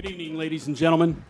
Good evening, ladies and gentlemen.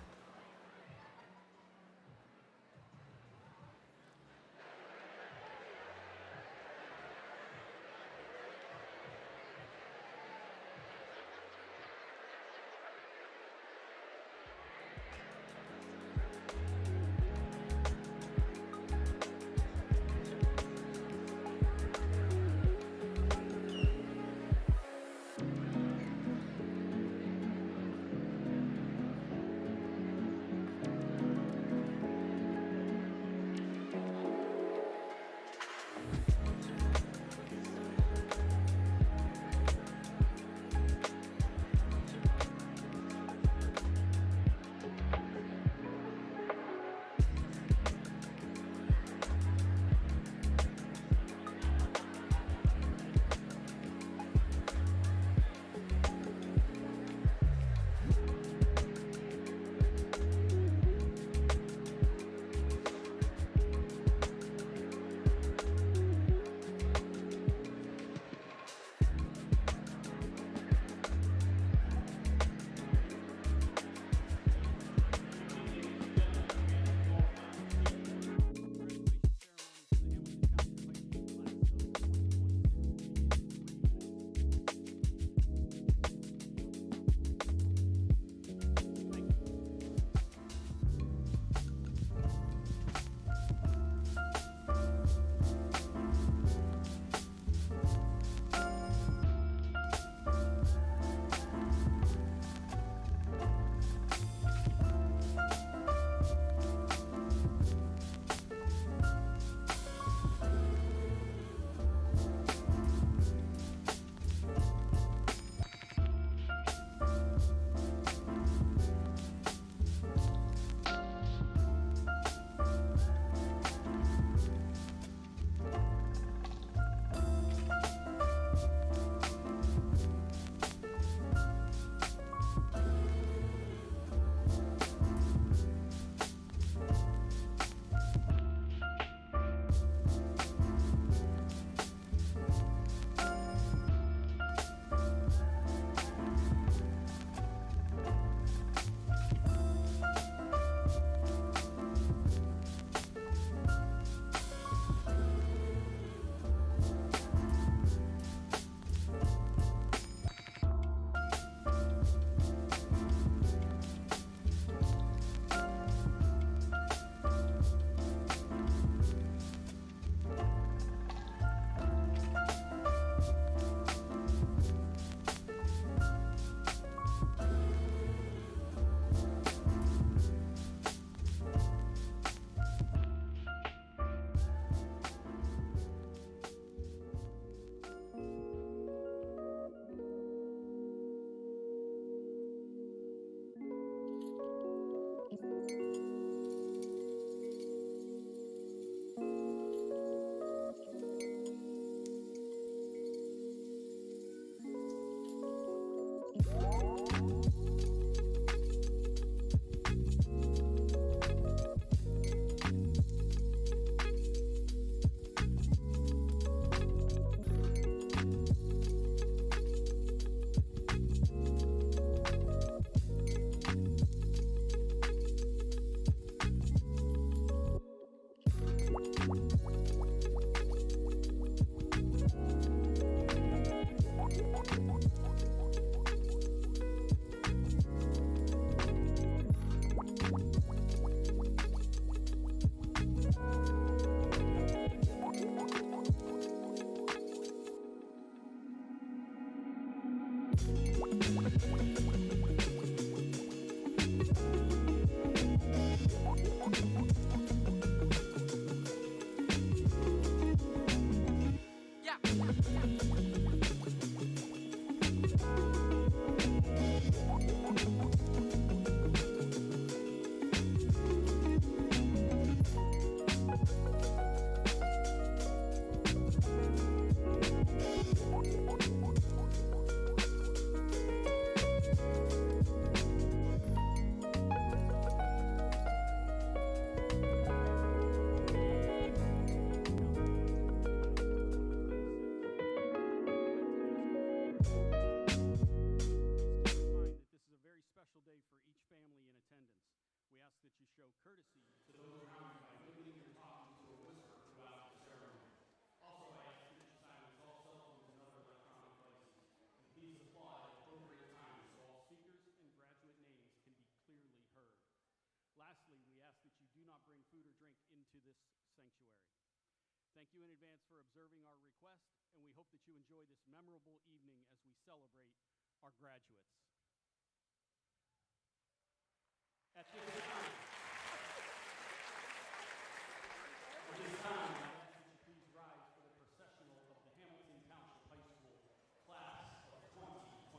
Special day for each family in attendance. We ask that you show courtesy to those around you by limiting your talking to a whisper throughout the ceremony. Also, I ask that you silence all cell phones and other electronic devices. And please applaud at appropriate times so all speakers and graduate names can be clearly heard. Lastly, we ask that you do not bring food or drink into this sanctuary. Thank you in advance for observing our request, and we hope that you enjoy this memorable evening as we celebrate our graduates. At this time, I ask that you please rise for the processional of the Hamilton Township High School class of 2026.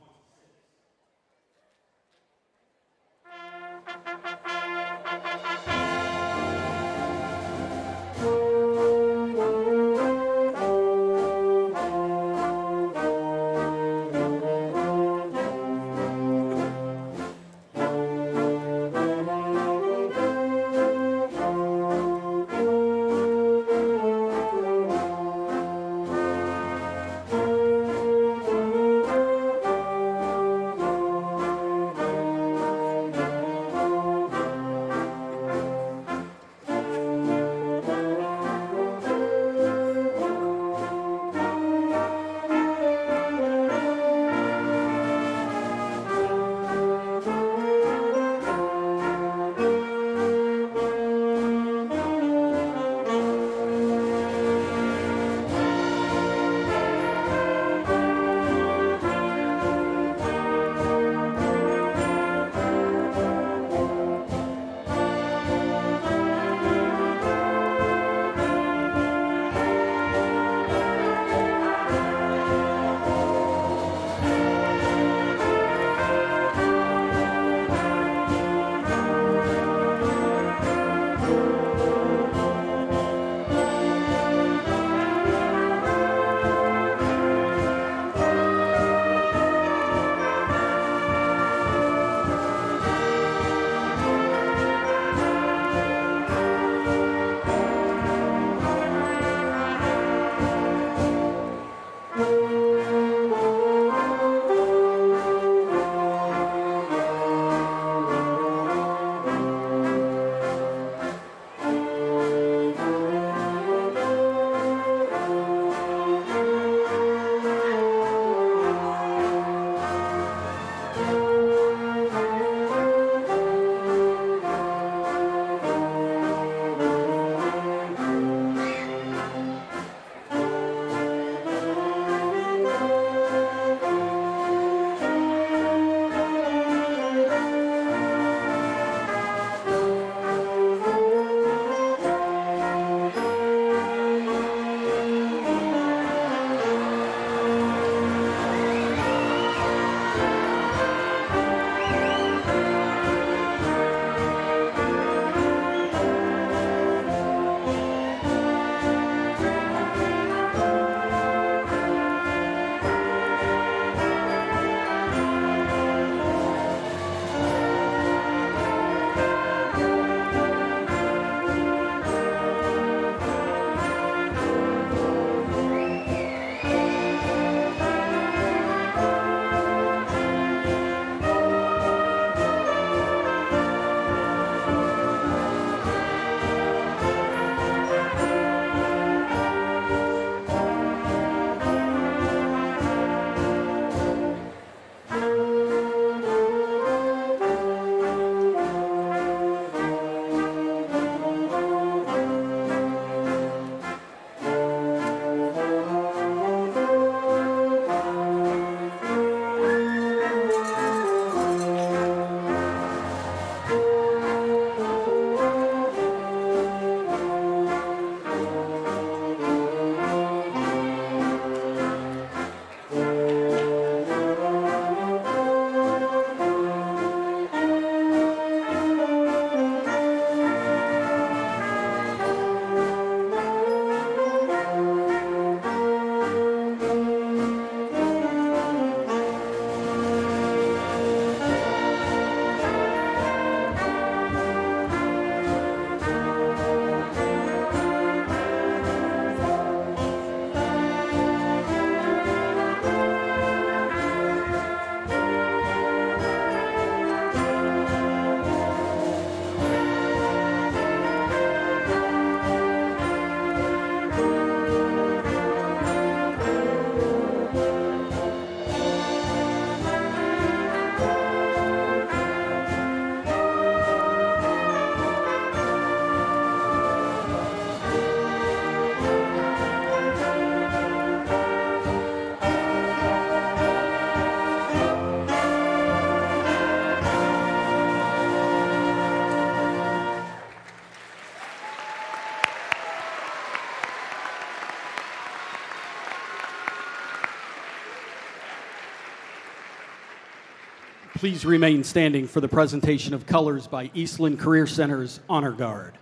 Please remain standing for the presentation of colors by Eastland Career Center's Honor Guard.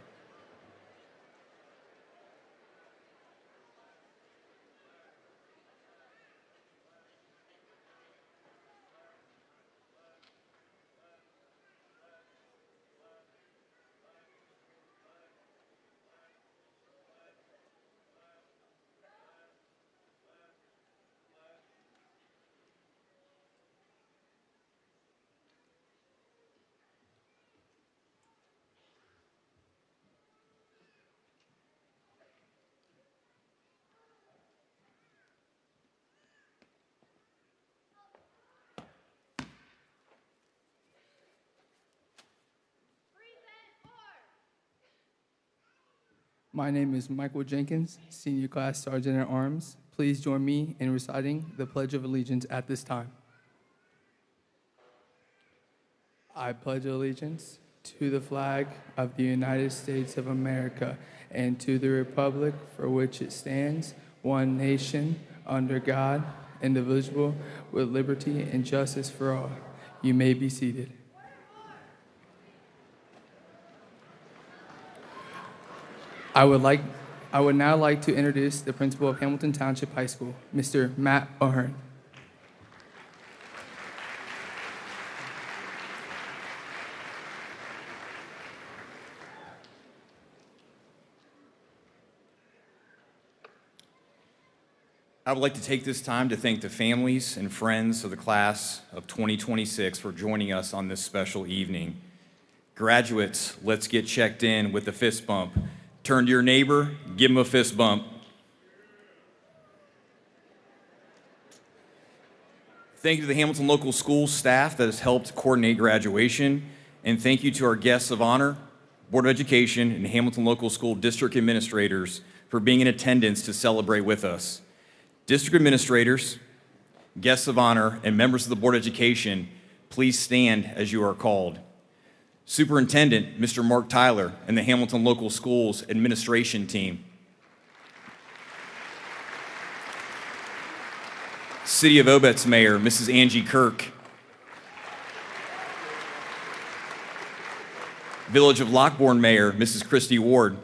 My name is Michael Jenkins, Senior Class Sergeant at Arms. Please join me in reciting the Pledge of Allegiance at this time. I pledge allegiance to the flag of the United States of America and to the republic for which it stands, one nation, under God, indivisible, with liberty and justice for all. You may be seated. I would now like to introduce the principal of Hamilton Township High School, Mr. Matt O'Hearn. I would like to take this time to thank the families and friends of the class of 2026 for joining us on this special evening. Graduates, let's get checked in with a fist bump. Turn to your neighbor, give him a fist bump. Thank you to the Hamilton Local Schools staff that has helped coordinate graduation, and thank you to our guests of honor, Board of Education, and Hamilton Local School District administrators for being in attendance to celebrate with us. District administrators, guests of honor, and members of the Board of Education, please stand as you are called. Superintendent, Mr. Mark Tyler, and the Hamilton Local Schools administration team. City of Obet's Mayor, Mrs. Angie Kirk. Village of Lockbourne Mayor, Mrs. Christy Ward.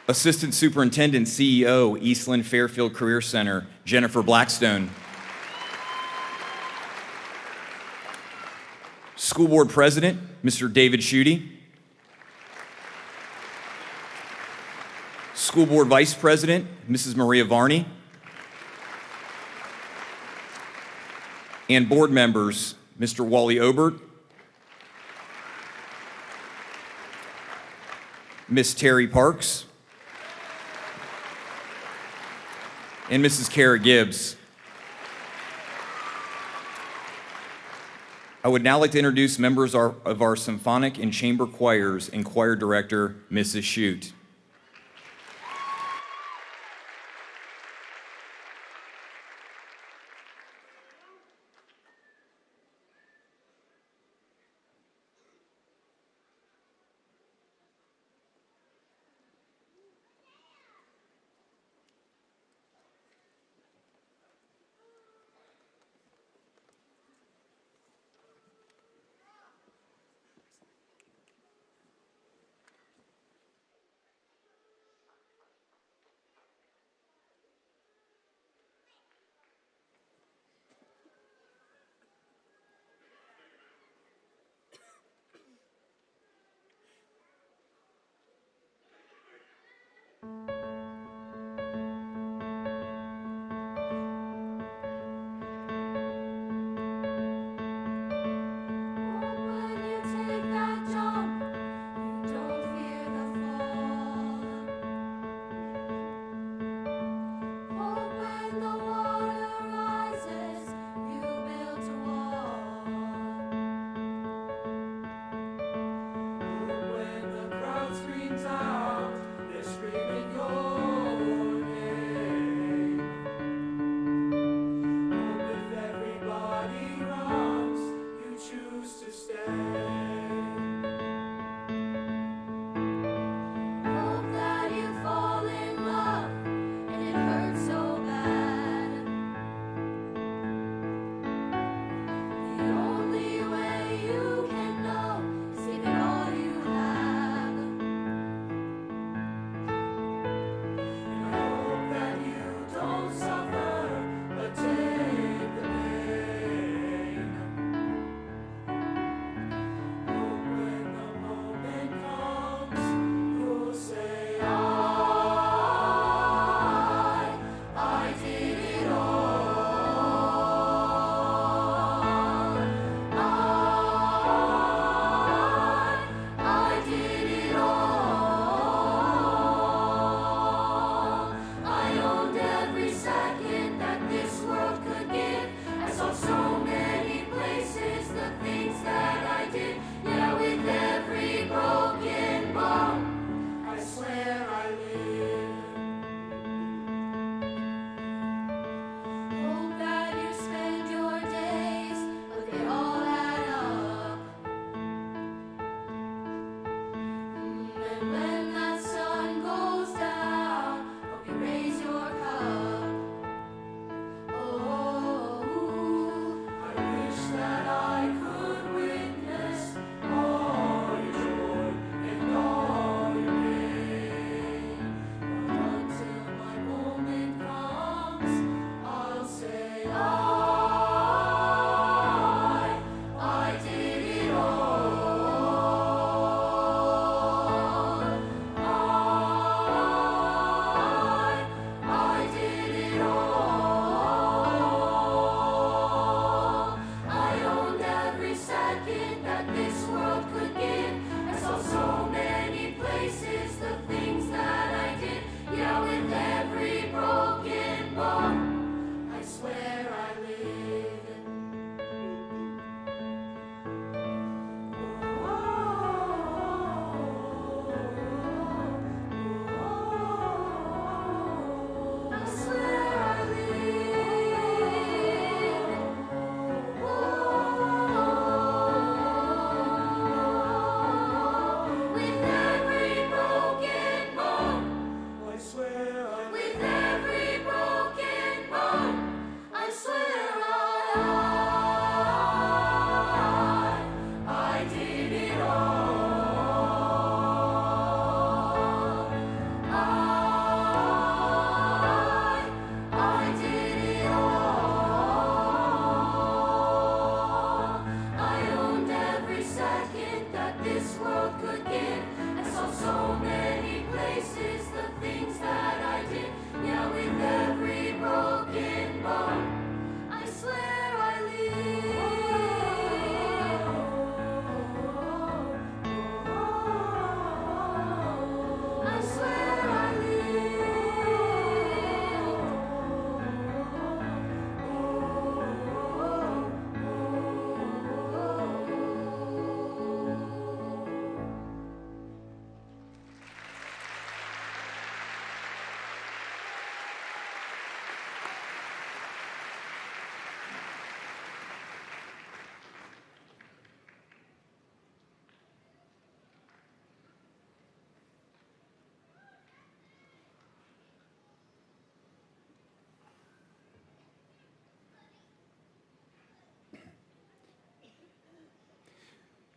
Assistant Superintendent, CEO, Eastland Fairfield Career Center, Jennifer Blackstone. School Board President, Mr. David Schutte. School Board Vice President, Mrs. Maria Varney. And board members, Mr. Wally Obert, Miss Terry Parks, and Mrs. Kara Gibbs. I would now like to introduce members of our symphonic and chamber choirs and choir director, Mrs. Schutte.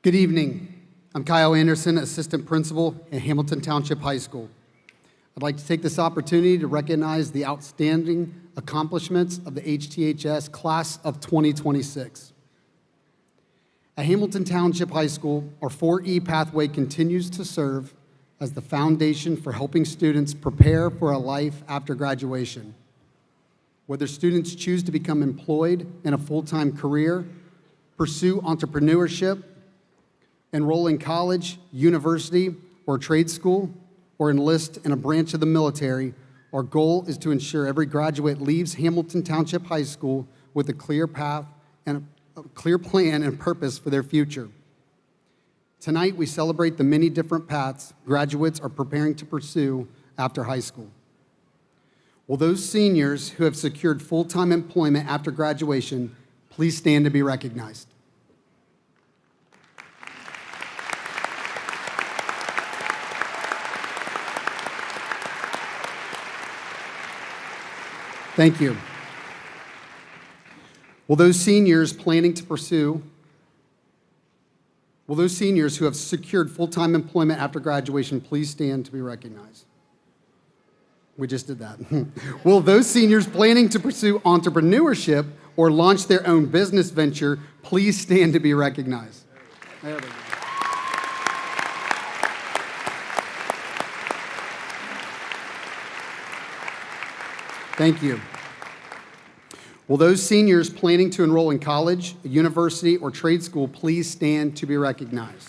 Good evening. I'm Kyle Anderson, Assistant Principal at Hamilton Township High School. I'd like to take this opportunity to recognize the outstanding accomplishments of the HTHS Class of 2026. At Hamilton Township High School, our 4E pathway continues to serve as the foundation for helping students prepare for a life after graduation. Whether students choose to become employed in a full-time career, pursue entrepreneurship, enroll in college, university, or trade school, or enlist in a branch of the military, our goal is to ensure every graduate leaves Hamilton Township High School with a clear path and a clear plan and purpose for their future. Tonight, we celebrate the many different paths graduates are preparing to pursue after high school. Will those seniors who have secured full-time employment after graduation please stand to be recognized? Thank you. Will those seniors who have secured full-time employment after graduation please stand to be recognized? We just did that. Will those seniors planning to pursue entrepreneurship or launch their own business venture please stand to be recognized? There we go. Thank you. Will those seniors planning to enroll in college, a university, or trade school please stand to be recognized?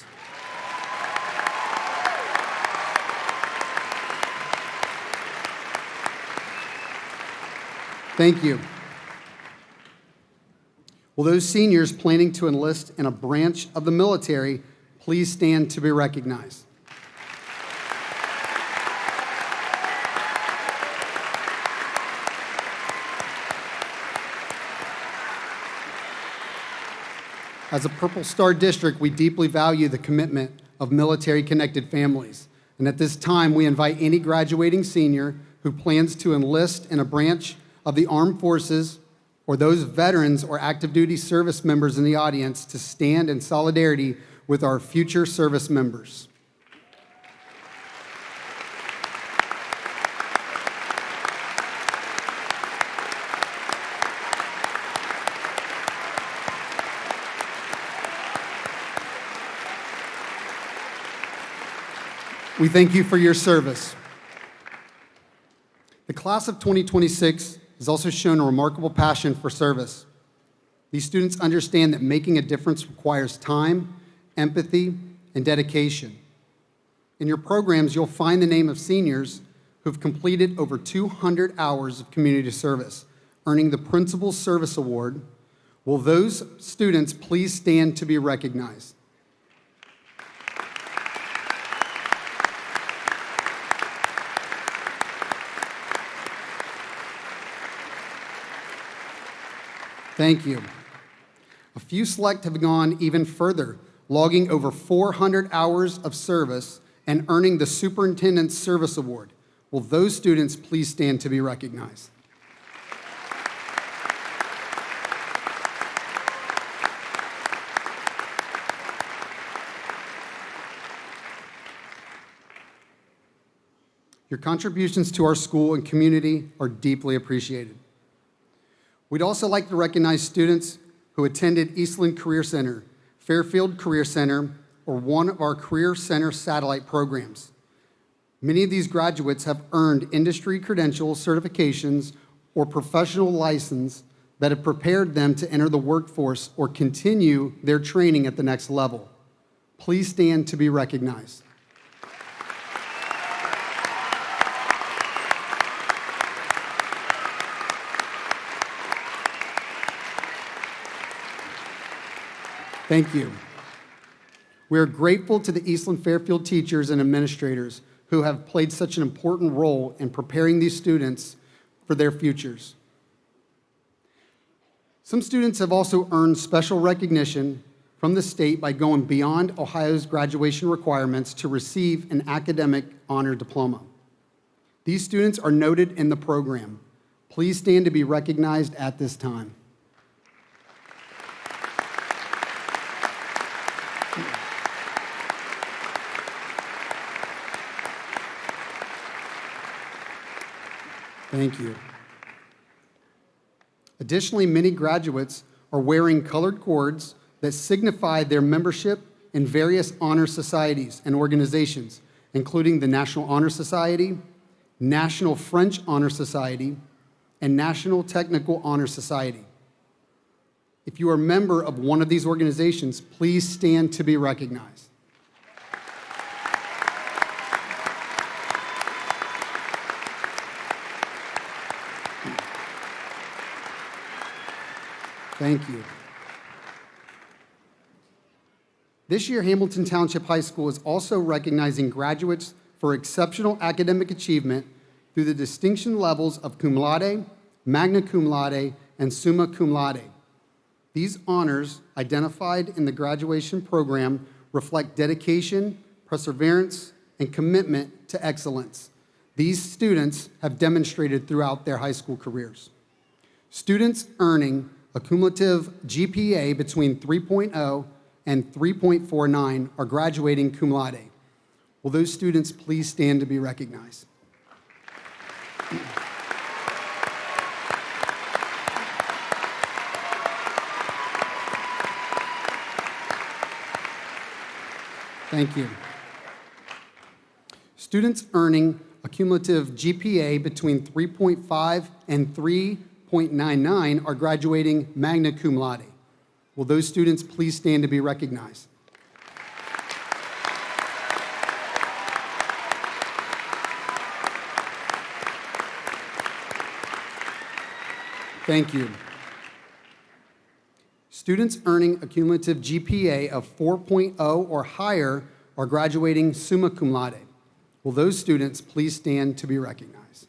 Thank you. Will those seniors planning to enlist in a branch of the military please stand to be recognized? As a Purple Star District, we deeply value the commitment of military-connected families. And at this time, we invite any graduating senior who plans to enlist in a branch of the armed forces or those veterans or active duty service members in the audience to stand in solidarity with our future service members. We thank you for your service. The class of 2026 has also shown a remarkable passion for service. These students understand that making a difference requires time, empathy, and dedication. In your programs, you'll find the name of seniors who've completed over 200 hours of community service, earning the Principal Service Award. Will those students please stand to be recognized? Thank you. A few select have gone even further, logging over 400 hours of service and earning the Superintendent's Service Award. Will those students please stand to be recognized? Your contributions to our school and community are deeply appreciated. We'd also like to recognize students who attended Eastland Career Center, Fairfield Career Center, or one of our Career Center satellite programs. Many of these graduates have earned industry credentials, certifications, or professional license that have prepared them to enter the workforce or continue their training at the next level. Please stand to be recognized. Thank you. We are grateful to the Eastland Fairfield teachers and administrators who have played such an important role in preparing these students for their futures. Some students have also earned special recognition from the state by going beyond Ohio's graduation requirements to receive an academic honor diploma. These students are noted in the program. Please stand to be recognized at this time. Thank you. Additionally, many graduates are wearing colored cords that signify their membership in various honor societies and organizations, including the National Honor Society, National French Honor Society, and National Technical Honor Society. If you are a member of one of these organizations, please stand to be recognized. Thank you. This year, Hamilton Township High School is also recognizing graduates for exceptional academic achievement through the distinction levels of cum laude, magna cum laude, and summa cum laude. These honors, identified in the graduation program, reflect dedication, perseverance, and commitment to excellence. These students have demonstrated throughout their high school careers. Students earning a cumulative GPA between 3.0 and 3.49 are graduating cum laude. Will those students please stand to be recognized? Thank you. Students earning a cumulative GPA between 3.5 and 3.99 are graduating magna cum laude. Will those students please stand to be recognized? Thank you. Students earning a cumulative GPA of 4.0 or higher are graduating summa cum laude. Will those students please stand to be recognized?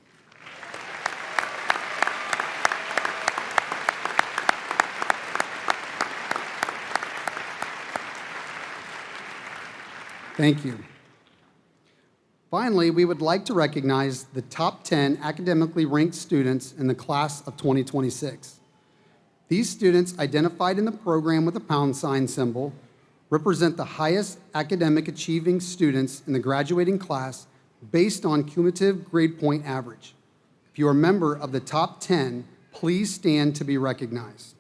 Thank you. Finally, we would like to recognize the top 10 academically ranked students in the class of 2026. These students, identified in the program with a pound sign symbol, represent the highest academic achieving students in the graduating class based on cumulative grade point average. If you are a member of the top 10, please stand to be recognized.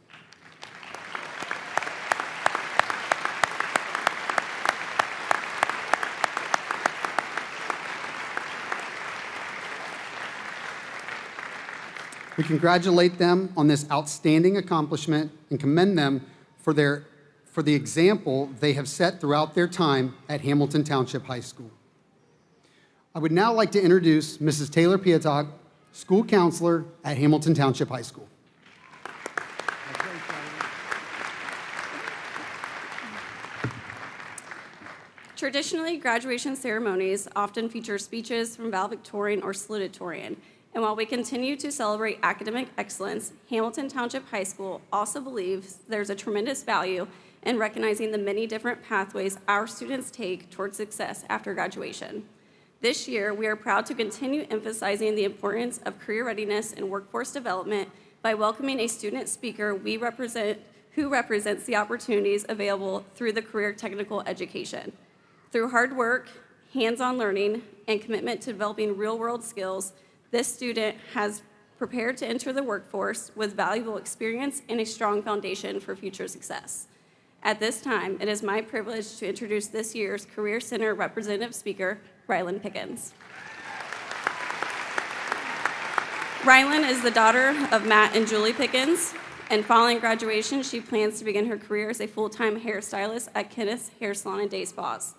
We congratulate them on this outstanding accomplishment and commend them for the example they have set throughout their time at Hamilton Township High School. I would now like to introduce Mrs. Taylor Piatak, school counselor at Hamilton Township High School. Traditionally, graduation ceremonies often feature speeches from valedictorian or salutatorian. And while we continue to celebrate academic excellence, Hamilton Township High School also believes there's a tremendous value in recognizing the many different pathways our students take towards success after graduation. This year, we are proud to continue emphasizing the importance of career readiness and workforce development by welcoming a student speaker who represents the opportunities available through the career technical education. Through hard work, hands-on learning, and commitment to developing real-world skills, this student has prepared to enter the workforce with valuable experience and a strong foundation for future success. At this time, it is my privilege to introduce this year's Career Center representative speaker, Rylan Pickens. Rylan is the daughter of Matt and Julie Pickens, and following graduation, she plans to begin her career as a full-time hairstylist at Kenneth's Hair Salon and Day Spas.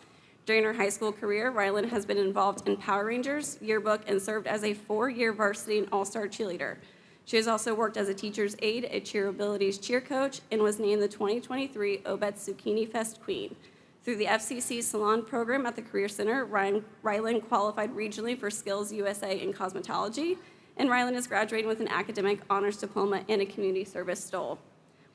During her high school career, Rylan has been involved in Power Rangers, yearbook, and served as a 4-year varsity and all-star cheerleader. She has also worked as a teacher's aide, a Cheerabilities cheer coach, and was named the 2023 Obed Zucchini Fest Queen. Through the FCC Salon program at the Career Center, Rylan qualified regionally for Skills USA in cosmetology, and Rylan is graduating with an academic honors diploma and a community service stole,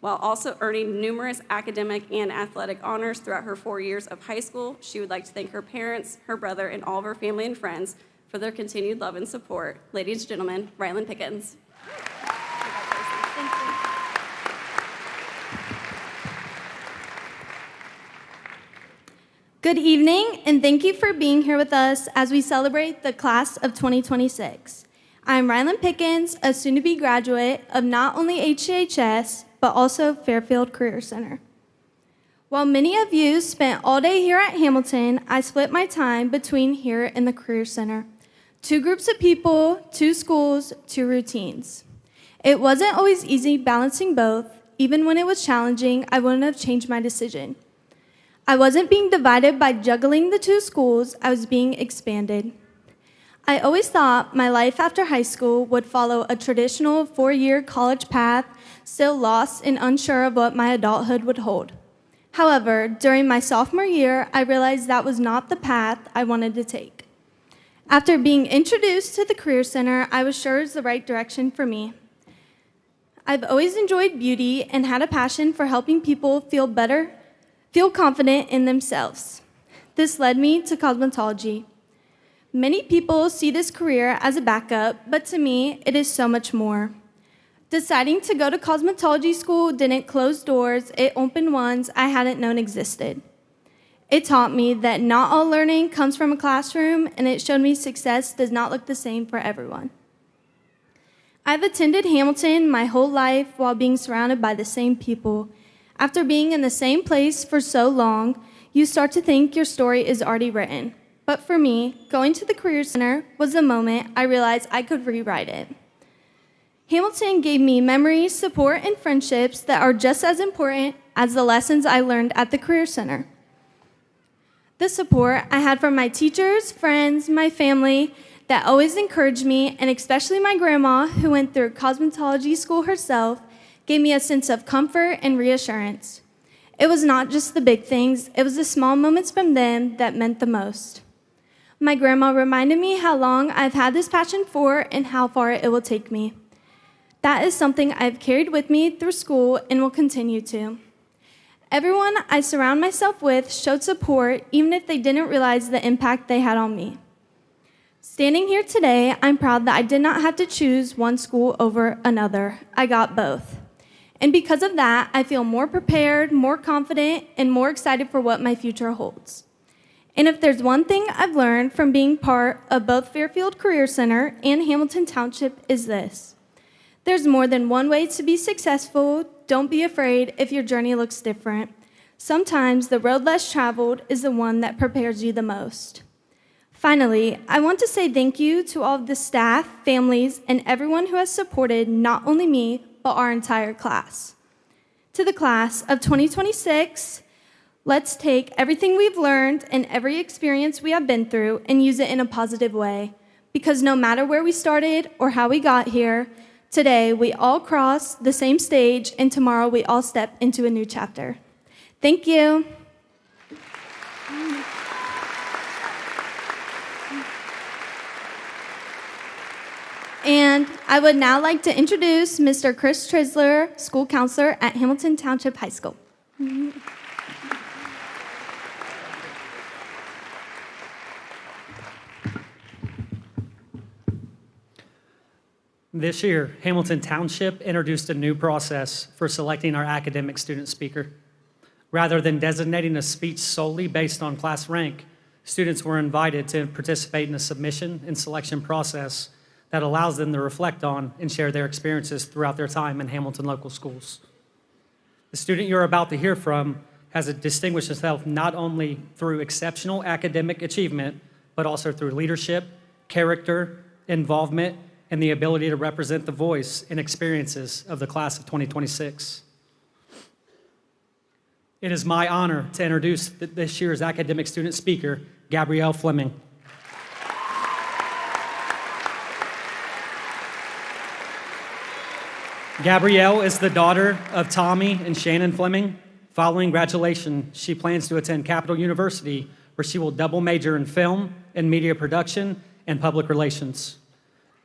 while also earning numerous academic and athletic honors throughout her 4 years of high school. She would like to thank her parents, her brother, and all of her family and friends for their continued love and support. Ladies and gentlemen, Rylan Pickens. Good evening, and thank you for being here with us as we celebrate the class of 2026. I'm Rylan Pickens, a soon-to-be graduate of not only HTHS, but also Fairfield Career Center. While many of you spent all day here at Hamilton, I split my time between here and the Career Center. 2 groups of people, 2 schools, 2 routines. It wasn't always easy balancing both. Even when it was challenging, I wouldn't have changed my decision. I wasn't being divided by juggling the 2 schools, I was being expanded. I always thought my life after high school would follow a traditional 4-year college path, still lost and unsure of what my adulthood would hold. However, during my sophomore year, I realized that was not the path I wanted to take. After being introduced to the Career Center, I was sure it was the right direction for me. I've always enjoyed beauty and had a passion for helping people feel better, feel confident in themselves. This led me to cosmetology. Many people see this career as a backup, but to me, it is so much more. Deciding to go to cosmetology school didn't close doors, it opened ones I hadn't known existed. It taught me that not all learning comes from a classroom, and it showed me success does not look the same for everyone. I've attended Hamilton my whole life while being surrounded by the same people. After being in the same place for so long, you start to think your story is already written. But for me, going to the Career Center was the moment I realized I could rewrite it. Hamilton gave me memories, support, and friendships that are just as important as the lessons I learned at the Career Center. The support I had from my teachers, friends, my family that always encouraged me, and especially my grandma, who went through cosmetology school herself, gave me a sense of comfort and reassurance. It was not just the big things, it was the small moments from them that meant the most. My grandma reminded me how long I've had this passion for and how far it will take me. That is something I've carried with me through school and will continue to. Everyone I surround myself with showed support even if they didn't realize the impact they had on me. Standing here today, I'm proud that I did not have to choose one school over another. I got both. And because of that, I feel more prepared, more confident, and more excited for what my future holds. And if there's one thing I've learned from being part of both Fairfield Career Center and Hamilton Township is this. There's more than one way to be successful. Don't be afraid if your journey looks different. Sometimes the road less traveled is the one that prepares you the most. Finally, I want to say thank you to all of the staff, families, and everyone who has supported not only me, but our entire class. To the class of 2026, let's take everything we've learned and every experience we have been through and use it in a positive way. Because no matter where we started or how we got here, today we all cross the same stage and tomorrow we all step into a new chapter. Thank you. And I would now like to introduce Mr. Chris Trisler, school counselor at Hamilton Township High School. This year, Hamilton Township introduced a new process for selecting our academic student speaker. Rather than designating a speech solely based on class rank, students were invited to participate in a submission and selection process that allows them to reflect on and share their experiences throughout their time in Hamilton local schools. The student you're about to hear from has distinguished himself not only through exceptional academic achievement, but also through leadership, character, involvement, and the ability to represent the voice and experiences of the class of 2026. It is my honor to introduce this year's academic student speaker, Gabrielle Fleming. Gabrielle is the daughter of Tommy and Shannon Fleming. Following graduation, she plans to attend Capital University, where she will double major in film and media production and public relations.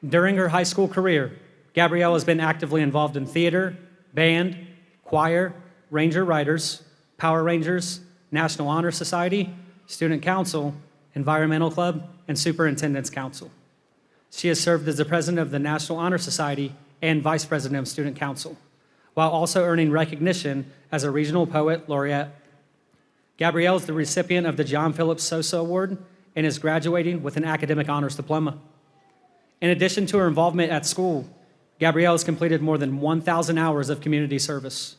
During her high school career, Gabrielle has been actively involved in theater, band, choir, Ranger Riders, Power Rangers, National Honor Society, Student Council, Environmental Club, and Superintendent's Council. She has served as the president of the National Honor Society and vice president of Student Council, while also earning recognition as a regional poet laureate. Gabrielle is the recipient of the John Phillips Sosa Award and is graduating with an academic honors diploma. In addition to her involvement at school, Gabrielle has completed more than 1,000 hours of community service.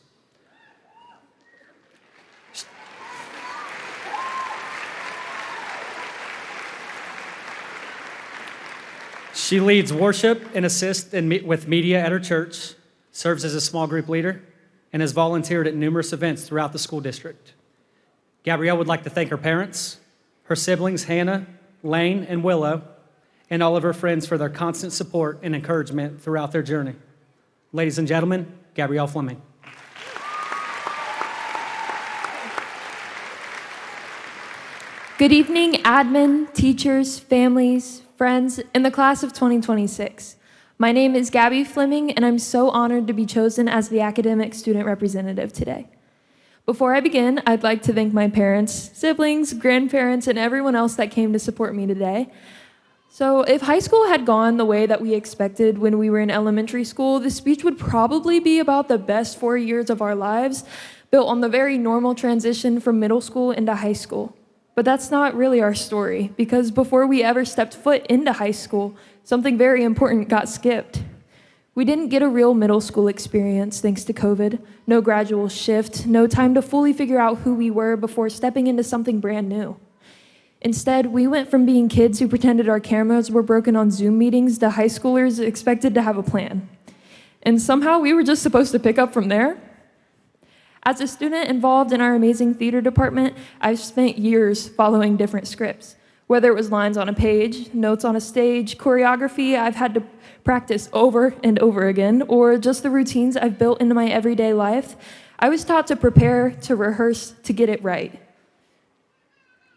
She leads worship and assists with media at her church, serves as a small group leader, and has volunteered at numerous events throughout the school district. Gabrielle would like to thank her parents, her siblings Hannah, Lane, and Willow, and all of her friends for their constant support and encouragement throughout their journey. Ladies and gentlemen, Gabrielle Fleming. Good evening, admin, teachers, families, friends, in the class of 2026. My name is Gabby Fleming, and I'm so honored to be chosen as the academic student representative today. Before I begin, I'd like to thank my parents, siblings, grandparents, and everyone else that came to support me today. So if high school had gone the way that we expected when we were in elementary school, this speech would probably be about the best 4 years of our lives, built on the very normal transition from middle school into high school. But that's not really our story, because before we ever stepped foot into high school, something very important got skipped. We didn't get a real middle school experience thanks to COVID, no gradual shift, no time to fully figure out who we were before stepping into something brand new. Instead, we went from being kids who pretended our cameras were broken on Zoom meetings to high schoolers expected to have a plan. And somehow we were just supposed to pick up from there. As a student involved in our amazing theater department, I've spent years following different scripts. Whether it was lines on a page, notes on a stage, choreography I've had to practice over and over again, or just the routines I've built into my everyday life, I was taught to prepare, to rehearse, to get it right.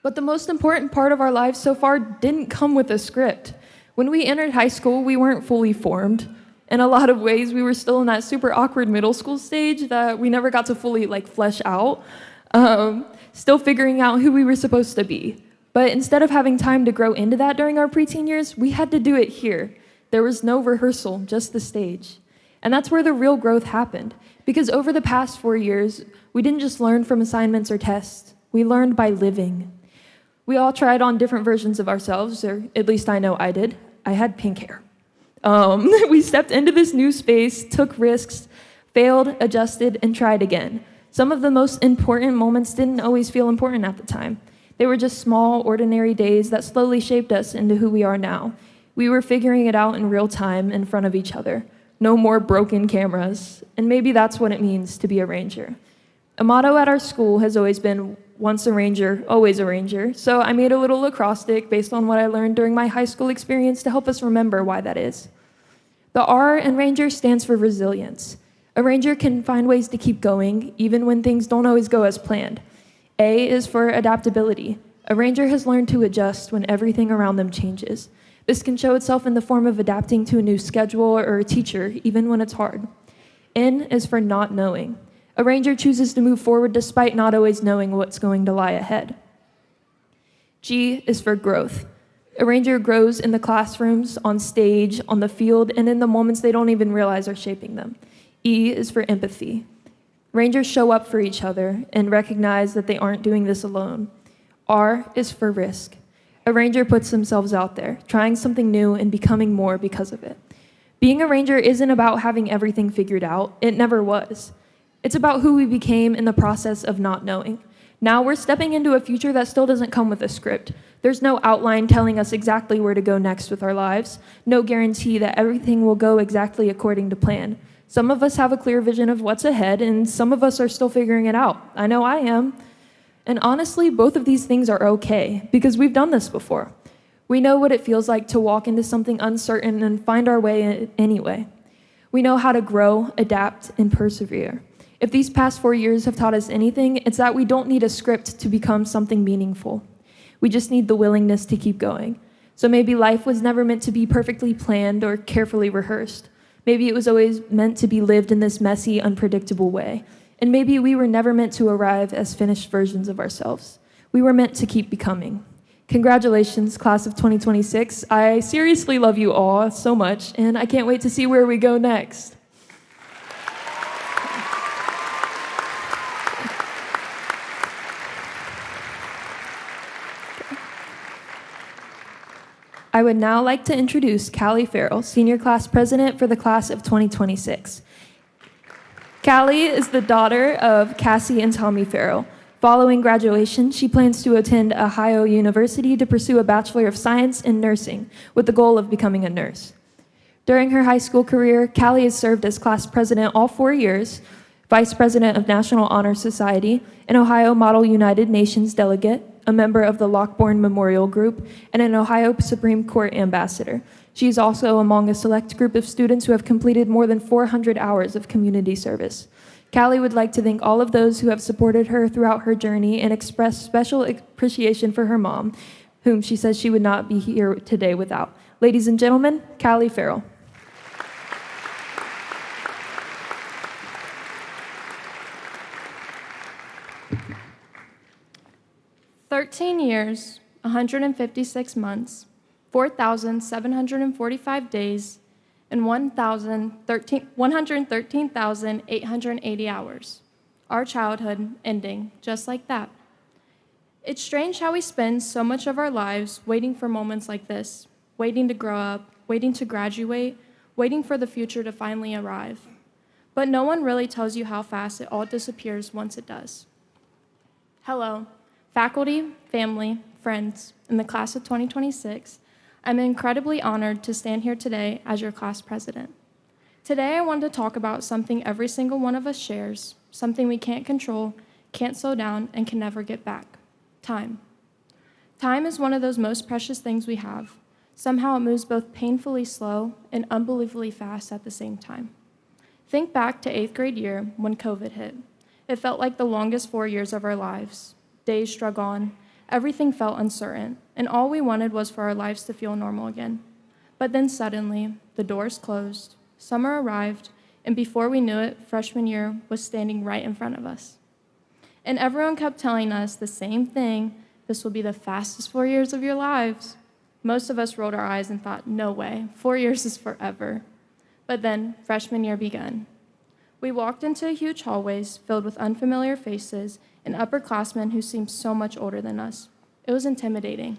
But the most important part of our lives so far didn't come with a script. When we entered high school, we weren't fully formed. In a lot of ways, we were still in that super awkward middle school stage that we never got to fully flesh out, still figuring out who we were supposed to be. But instead of having time to grow into that during our preteen years, we had to do it here. There was no rehearsal, just the stage. And that's where the real growth happened. Because over the past 4 years, we didn't just learn from assignments or tests. We learned by living. We all tried on different versions of ourselves, or at least I know I did. I had pink hair. We stepped into this new space, took risks, failed, adjusted, and tried again. Some of the most important moments didn't always feel important at the time. They were just small, ordinary days that slowly shaped us into who we are now. We were figuring it out in real time in front of each other. No more broken cameras. And maybe that's what it means to be a ranger. A motto at our school has always been, once a ranger, always a ranger. So I made a little acrostic based on what I learned during my high school experience to help us remember why that is. The R in ranger stands for resilience. A ranger can find ways to keep going, even when things don't always go as planned. A is for adaptability. A ranger has learned to adjust when everything around them changes. This can show itself in the form of adapting to a new schedule or a teacher, even when it's hard. N is for not knowing. A ranger chooses to move forward despite not always knowing what's going to lie ahead. G is for growth. A ranger grows in the classrooms, on stage, on the field, and in the moments they don't even realize are shaping them. E is for empathy. Rangers show up for each other and recognize that they aren't doing this alone. R is for risk. A ranger puts themselves out there, trying something new and becoming more because of it. Being a ranger isn't about having everything figured out. It never was. It's about who we became in the process of not knowing. Now we're stepping into a future that still doesn't come with a script. There's no outline telling us exactly where to go next with our lives. No guarantee that everything will go exactly according to plan. Some of us have a clear vision of what's ahead, and some of us are still figuring it out. I know I am. And honestly, both of these things are okay, because we've done this before. We know what it feels like to walk into something uncertain and find our way anyway. We know how to grow, adapt, and persevere. If these past 4 years have taught us anything, it's that we don't need a script to become something meaningful. We just need the willingness to keep going. So maybe life was never meant to be perfectly planned or carefully rehearsed. Maybe it was always meant to be lived in this messy, unpredictable way. And maybe we were never meant to arrive as finished versions of ourselves. We were meant to keep becoming. Congratulations, class of 2026. I seriously love you all so much, and I can't wait to see where we go next. I would now like to introduce Callie Farrell, Senior Class President for the class of 2026. Callie is the daughter of Cassie and Tommy Farrell. Following graduation, she plans to attend Ohio University to pursue a Bachelor of Science in Nursing with the goal of becoming a nurse. During her high school career, Callie has served as class president all 4 years, vice president of National Honor Society, an Ohio Model United Nations delegate, a member of the Lockbourne Memorial Group, and an Ohio Supreme Court ambassador. She is also among a select group of students who have completed more than 400 hours of community service. Callie would like to thank all of those who have supported her throughout her journey and express special appreciation for her mom, whom she says she would not be here today without. Ladies and gentlemen, Callie Farrell. "13 years, 156 months, 4,745 days, and 113,880 hours. Our childhood ending just like that. It's strange how we spend so much of our lives waiting for moments like this, waiting to grow up, waiting to graduate, waiting for the future to finally arrive. But no one really tells you how fast it all disappears once it does. Hello, faculty, family, friends, in the class of 2026. I'm incredibly honored to stand here today as your class president. Today, I want to talk about something every single one of us shares, something we can't control, can't slow down, and can never get back: time. Time is one of those most precious things we have. Somehow it moves both painfully slow and unbelievably fast at the same time. Think back to 8th grade year when COVID hit. It felt like the longest 4 years of our lives. Days drug on, everything felt uncertain, and all we wanted was for our lives to feel normal again. But then suddenly, the doors closed, summer arrived, and before we knew it, freshman year was standing right in front of us. And everyone kept telling us the same thing: this will be the fastest 4 years of your lives. Most of us rolled our eyes and thought, no way, 4 years is forever. But then freshman year began. We walked into huge hallways filled with unfamiliar faces and upperclassmen who seemed so much older than us. It was intimidating.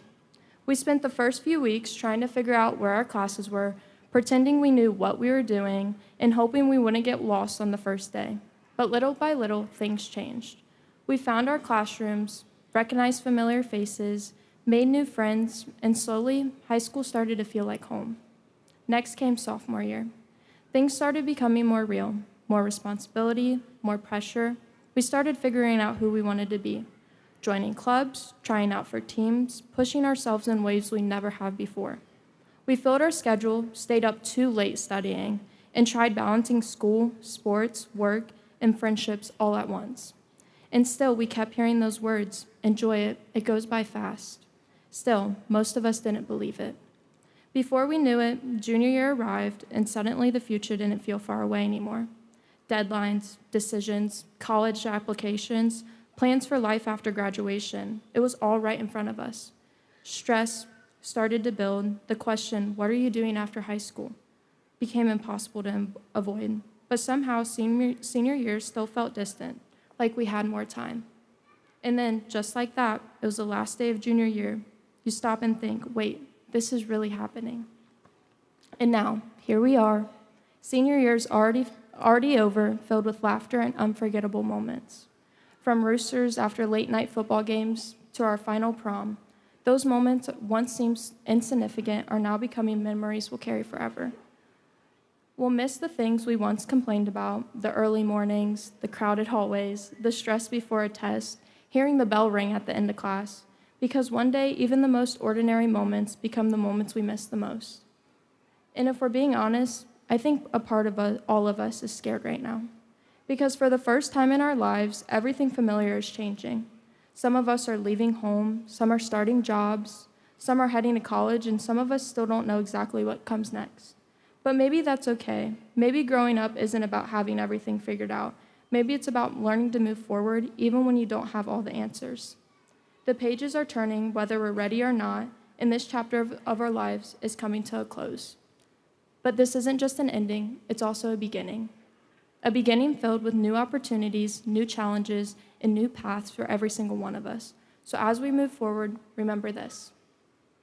We spent the first few weeks trying to figure out where our classes were, pretending we knew what we were doing, and hoping we wouldn't get lost on the first day. But little by little, things changed. We found our classrooms, recognized familiar faces, made new friends, and slowly, high school started to feel like home. Next came sophomore year. Things started becoming more real, more responsibility, more pressure. We started figuring out who we wanted to be, joining clubs, trying out for teams, pushing ourselves in ways we never have before. We filled our schedule, stayed up too late studying, and tried balancing school, sports, work, and friendships all at once. And still, we kept hearing those words: enjoy it, it goes by fast. Still, most of us didn't believe it. Before we knew it, junior year arrived, and suddenly the future didn't feel far away anymore. Deadlines, decisions, college applications, plans for life after graduation. It was all right in front of us. Stress started to build. The question, what are you doing after high school, became impossible to avoid. But somehow senior year still felt distant, like we had more time. And then, just like that, it was the last day of junior year. You stop and think, wait, this is really happening. And now, here we are. Senior year's already over, filled with laughter and unforgettable moments. From roosters after late-night football games to our final prom, those moments that once seemed insignificant are now becoming memories we'll carry forever. We'll miss the things we once complained about: the early mornings, the crowded hallways, the stress before a test, hearing the bell ring at the end of class, because one day even the most ordinary moments become the moments we miss the most. And if we're being honest, I think a part of all of us is scared right now, because for the first time in our lives, everything familiar is changing. Some of us are leaving home, some are starting jobs, some are heading to college, and some of us still don't know exactly what comes next. But maybe that's okay. Maybe growing up isn't about having everything figured out. Maybe it's about learning to move forward even when you don't have all the answers. The pages are turning, whether we're ready or not, and this chapter of our lives is coming to a close. But this isn't just an ending, it's also a beginning filled with new opportunities, new challenges, and new paths for every single one of us. So as we move forward, remember this: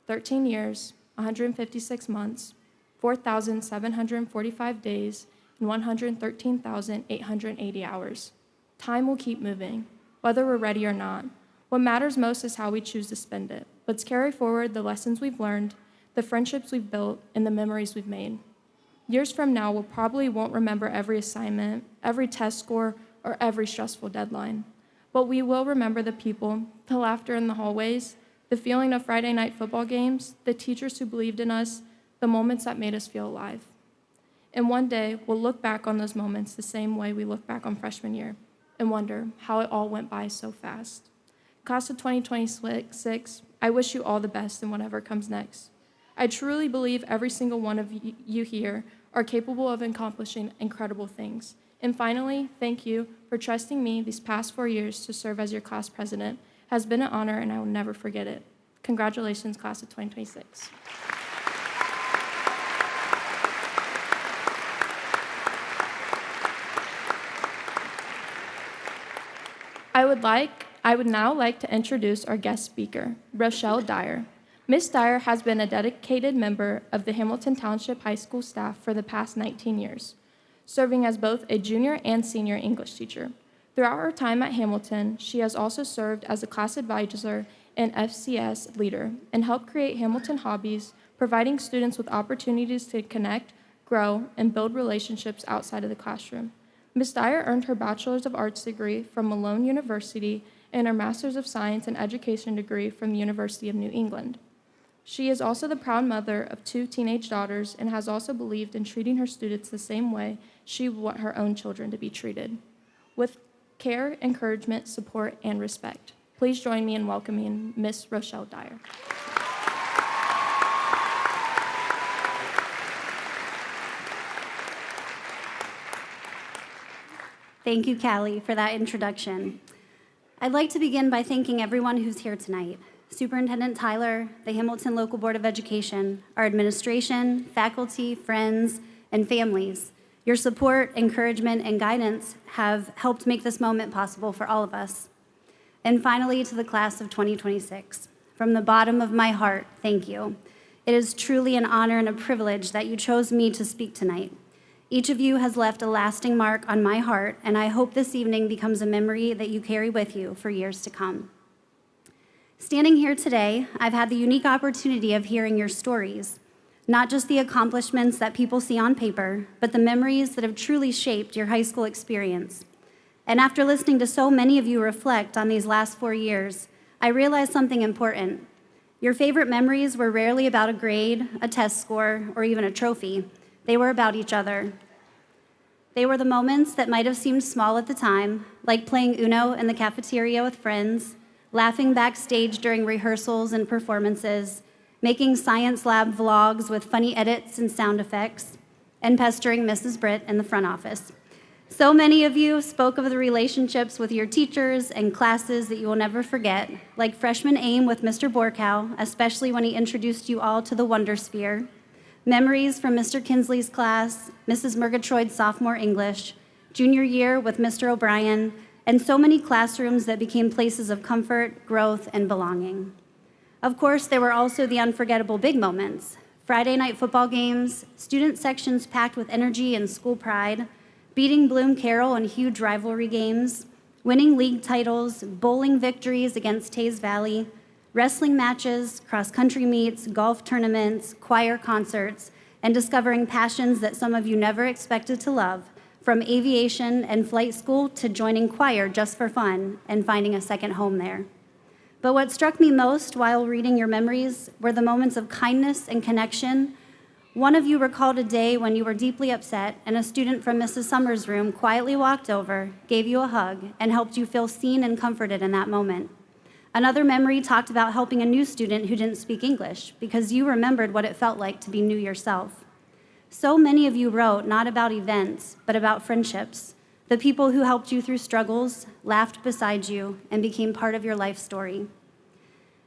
13 years, 156 months, 4,745 days, and 113,880 hours. Time will keep moving, whether we're ready or not. What matters most is how we choose to spend it. Let's carry forward the lessons we've learned, the friendships we've built, and the memories we've made. Years from now, we'll probably won't remember every assignment, every test score, or every stressful deadline. But we will remember the people, the laughter in the hallways, the feeling of Friday night football games, the teachers who believed in us, the moments that made us feel alive. And one day, we'll look back on those moments the same way we look back on freshman year and wonder how it all went by so fast. Class of 2026, I wish you all the best in whatever comes next. I truly believe every single one of you here are capable of accomplishing incredible things. And finally, thank you for trusting me these past 4 years to serve as your class president. It has been an honor, and I will never forget it. Congratulations, class of 2026. I would now like to introduce our guest speaker, Rochelle Dyer. Ms. Dyer has been a dedicated member of the Hamilton Township High School staff for the past 19 years, serving as both a junior and senior English teacher. Throughout her time at Hamilton, she has also served as a class advisor and FCS leader and helped create Hamilton Hobbies, providing students with opportunities to connect, grow, and build relationships outside of the classroom. Ms. Dyer earned her Bachelor's of Arts degree from Malone University and her Master's of Science and Education degree from the University of New England. She is also the proud mother of 2 teenage daughters and has also believed in treating her students the same way she would want her own children to be treated, with care, encouragement, support, and respect. Please join me in welcoming Miss Rochelle Dyer. Thank you, Callie, for that introduction. I'd like to begin by thanking everyone who's here tonight. Superintendent Tyler, the Hamilton Local Board of Education, our administration, faculty, friends, and families. Your support, encouragement, and guidance have helped make this moment possible for all of us. And finally, to the class of 2026. From the bottom of my heart, thank you. It is truly an honor and a privilege that you chose me to speak tonight. Each of you has left a lasting mark on my heart, and I hope this evening becomes a memory that you carry with you for years to come. Standing here today, I've had the unique opportunity of hearing your stories, not just the accomplishments that people see on paper, but the memories that have truly shaped your high school experience. And after listening to so many of you reflect on these last 4 years, I realized something important. Your favorite memories were rarely about a grade, a test score, or even a trophy. They were about each other. They were the moments that might have seemed small at the time, like playing Uno in the cafeteria with friends, laughing backstage during rehearsals and performances, making science lab vlogs with funny edits and sound effects, and pestering Mrs. Britt in the front office. So many of you spoke of the relationships with your teachers and classes that you will never forget, like freshman AIM with Mr. Borkow, especially when he introduced you all to the Wonder Sphere, memories from Mr. Kinsley's class, Mrs. Murgatroyd's sophomore English, junior year with Mr. O'Brien, and so many classrooms that became places of comfort, growth, and belonging. Of course, there were also the unforgettable big moments: Friday night football games, student sections packed with energy and school pride, beating Bloom Carroll in huge rivalry games, winning league titles, bowling victories against Taze Valley, wrestling matches, cross-country meets, golf tournaments, choir concerts, and discovering passions that some of you never expected to love, from aviation and flight school to joining choir just for fun and finding a second home there. But what struck me most while reading your memories were the moments of kindness and connection. One of you recalled a day when you were deeply upset and a student from Mrs. Summers' room quietly walked over, gave you a hug, and helped you feel seen and comforted in that moment. Another memory talked about helping a new student who didn't speak English because you remembered what it felt like to be new yourself. So many of you wrote not about events, but about friendships, the people who helped you through struggles, laughed beside you, and became part of your life story.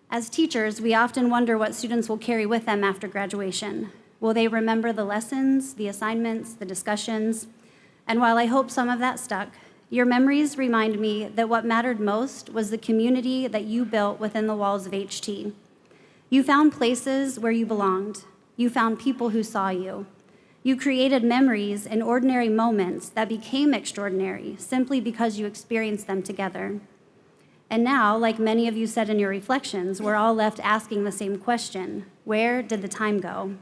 As teachers, we often wonder what students will carry with them after graduation. Will they remember the lessons, the assignments, the discussions? And while I hope some of that stuck, your memories remind me that what mattered most was the community that you built within the walls of HT. You found places where you belonged. You found people who saw you. You created memories and ordinary moments that became extraordinary simply because you experienced them together. And now, like many of you said in your reflections, we're all left asking the same question: where did the time go?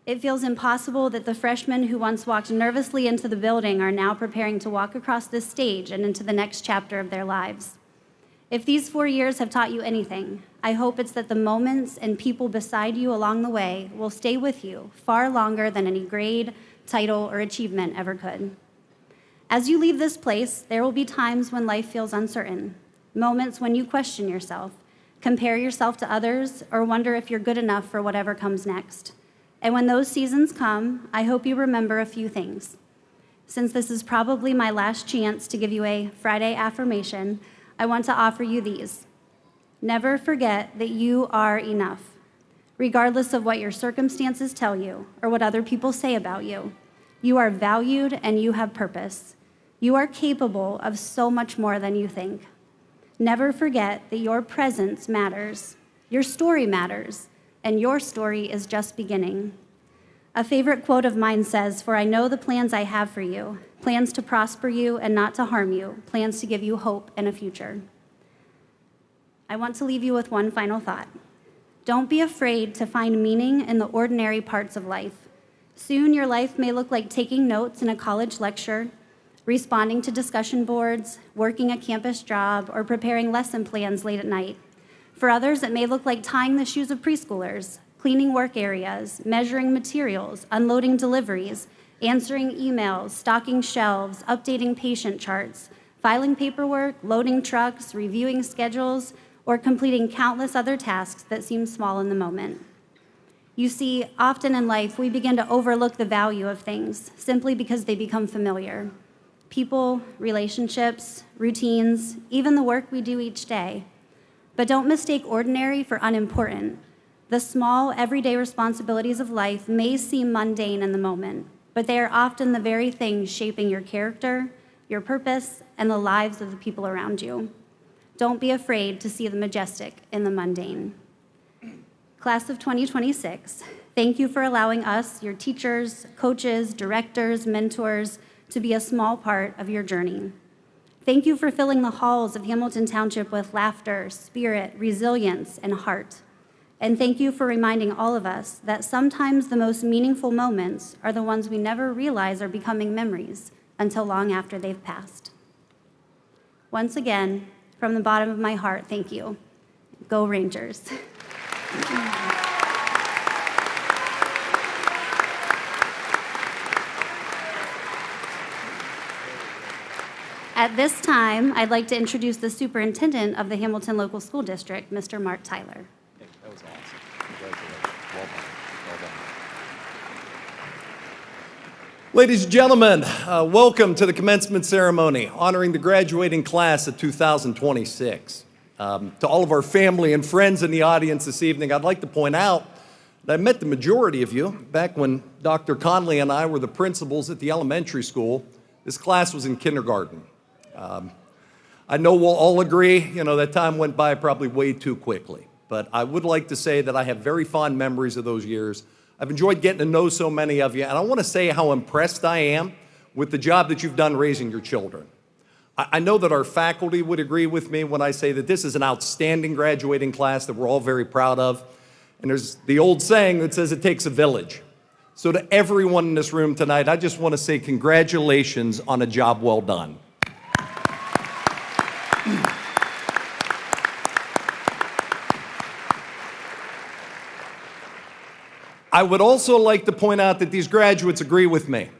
It feels impossible that the freshmen who once walked nervously into the building are now preparing to walk across this stage and into the next chapter of their lives. If these 4 years have taught you anything, I hope it's that the moments and people beside you along the way will stay with you far longer than any grade, title, or achievement ever could. As you leave this place, there will be times when life feels uncertain, moments when you question yourself, compare yourself to others, or wonder if you're good enough for whatever comes next. And when those seasons come, I hope you remember a few things. Since this is probably my last chance to give you a Friday affirmation, I want to offer you these. Never forget that you are enough, regardless of what your circumstances tell you or what other people say about you. You are valued and you have purpose. You are capable of so much more than you think. Never forget that your presence matters, your story matters, and your story is just beginning. A favorite quote of mine says, "For I know the plans I have for you, plans to prosper you and not to harm you, plans to give you hope and a future." I want to leave you with one final thought. Don't be afraid to find meaning in the ordinary parts of life. Soon your life may look like taking notes in a college lecture, responding to discussion boards, working a campus job, or preparing lesson plans late at night. For others, it may look like tying the shoes of preschoolers, cleaning work areas, measuring materials, unloading deliveries, answering emails, stocking shelves, updating patient charts, filing paperwork, loading trucks, reviewing schedules, or completing countless other tasks that seem small in the moment. You see, often in life, we begin to overlook the value of things simply because they become familiar. People, relationships, routines, even the work we do each day. But don't mistake ordinary for unimportant. The small, everyday responsibilities of life may seem mundane in the moment, but they are often the very things shaping your character, your purpose, and the lives of the people around you. Don't be afraid to see the majestic in the mundane. Class of 2026, thank you for allowing us, your teachers, coaches, directors, mentors, to be a small part of your journey. Thank you for filling the halls of Hamilton Township with laughter, spirit, resilience, and heart. And thank you for reminding all of us that sometimes the most meaningful moments are the ones we never realize are becoming memories until long after they've passed. Once again, from the bottom of my heart, thank you. Go Rangers. At this time, I'd like to introduce the Superintendent of the Hamilton Local School District, Mr. Mark Tyler. Hey, that was awesome. Congratulations. Well done. Well done. Ladies and gentlemen, welcome to the commencement ceremony honoring the graduating class of 2026. To all of our family and friends in the audience this evening, I'd like to point out that I met the majority of you back when Dr. Conley and I were the principals at the elementary school. This class was in kindergarten. I know we'll all agree, that time went by probably way too quickly. But I would like to say that I have very fond memories of those years. I've enjoyed getting to know so many of you, and I want to say how impressed I am with the job that you've done raising your children. I know that our faculty would agree with me when I say that this is an outstanding graduating class that we're all very proud of. And there's the old saying that says it takes a village. So to everyone in this room tonight, I just want to say congratulations on a job well done. I would also like to point out that these graduates agree with me.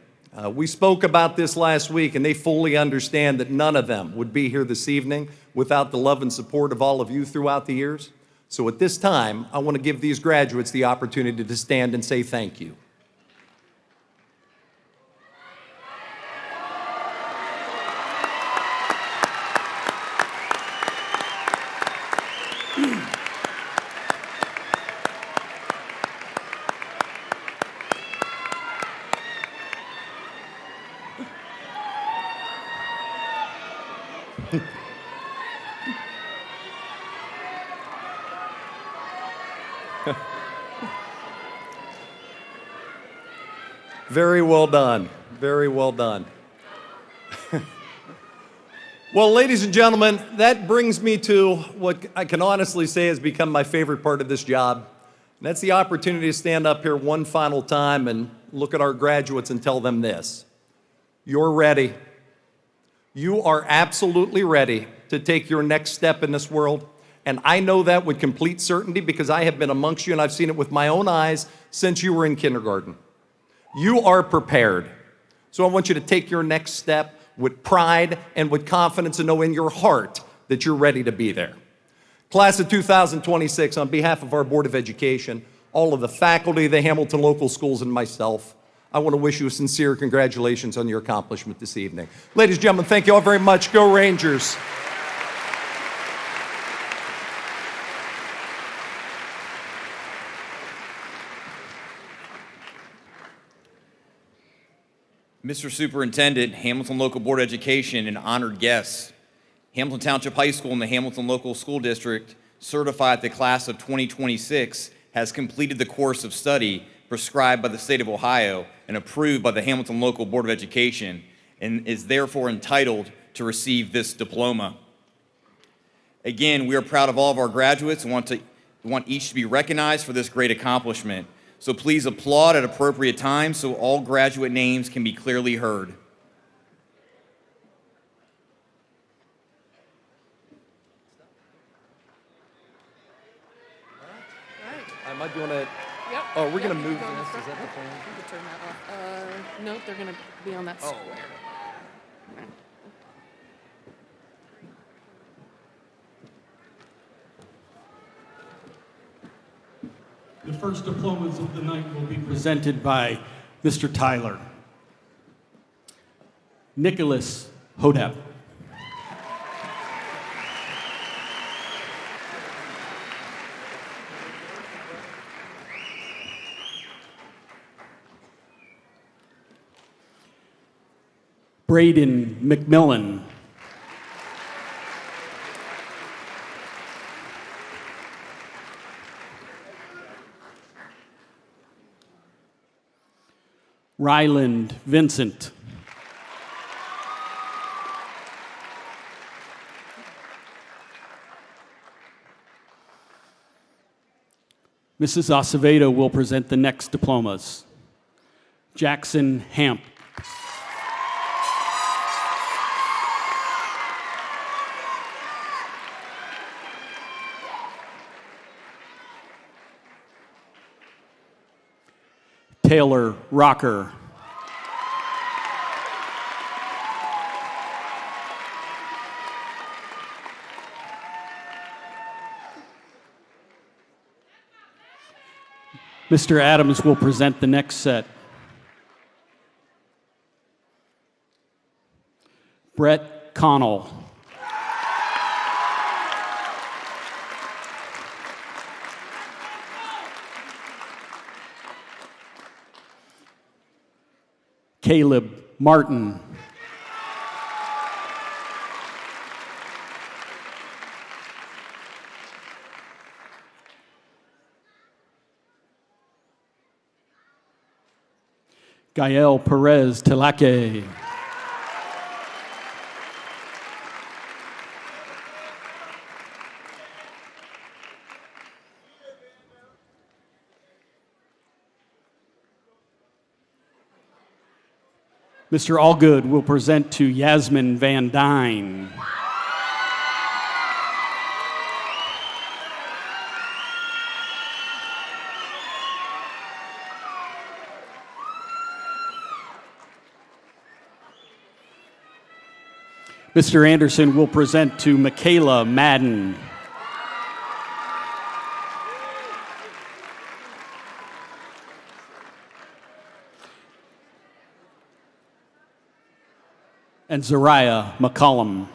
We spoke about this last week, and they fully understand that none of them would be here this evening without the love and support of all of you throughout the years. So at this time, I want to give these graduates the opportunity to stand and say thank you. Very well done. Very well done. Well, ladies and gentlemen, that brings me to what I can honestly say has become my favorite part of this job. And that's the opportunity to stand up here one final time and look at our graduates and tell them this. You're ready. You are absolutely ready to take your next step in this world. And I know that with complete certainty because I have been amongst you and I've seen it with my own eyes since you were in kindergarten. You are prepared. So I want you to take your next step with pride and with confidence and know in your heart that you're ready to be there. Class of 2026, on behalf of our Board of Education, all of the faculty, the Hamilton Local Schools, and myself, I want to wish you a sincere congratulations on your accomplishment this evening. Ladies and gentlemen, thank you all very much. Go Rangers. Mr. Superintendent, Hamilton Local Board of Education, and honored guests, Hamilton Township High School and the Hamilton Local School District certify that the class of 2026 has completed the course of study prescribed by the state of Ohio and approved by the Hamilton Local Board of Education and is therefore entitled to receive this diploma. Again, we are proud of all of our graduates and want each to be recognized for this great accomplishment. So please applaud at appropriate times so all graduate names can be clearly heard. Am I doing it? Yep. Oh, we're going to Yep, move go in this. front. Is that the plan? You can turn that off. Nope, they're gonna be on that square. The first diplomas of the night will be presented by Mr. Tyler. Nicholas Hodep. Braden McMillan. Ryland Vincent. Mrs. Acevedo will present the next diplomas. Jackson Hamp. Taylor Rocker. Mr. Adams will present the next set. Brett Connell. Caleb Martin. Gael Perez Telake. Mr. Allgood will present to Yasmin Van Dyne. Mr. Anderson will present to Michaela Madden. And Zariah McCollum.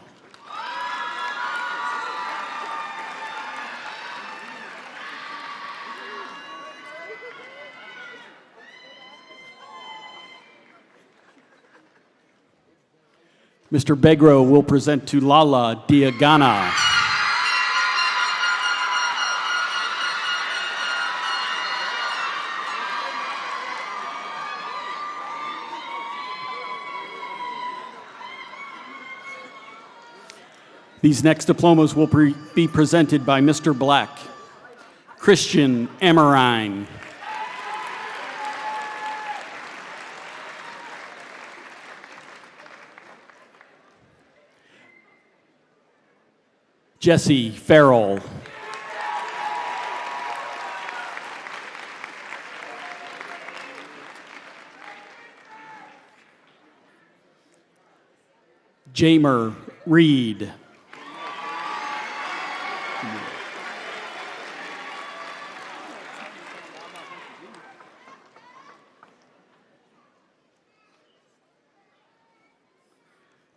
Mr. Begro will present to Lala Diagana. These next diplomas will be presented by Mr. Black, Christian Amarine, Jesse Farrell, Jamer Reed,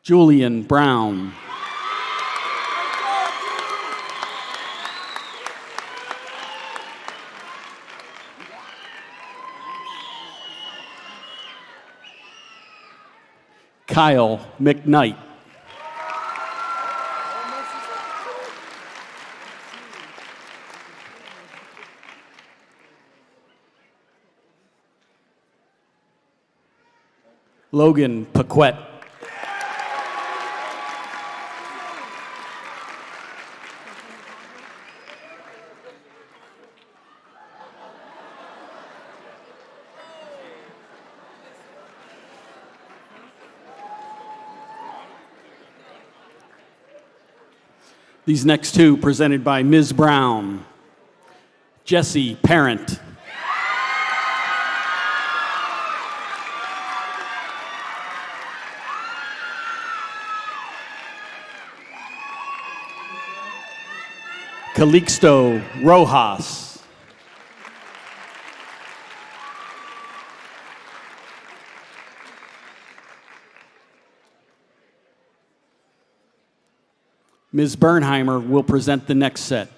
Julian Brown, Kyle McKnight, Logan Paquette, these next two presented by Ms. Brown, Jesse Parent, Calixto Rojas, Ms. Bernheimer will present the next set.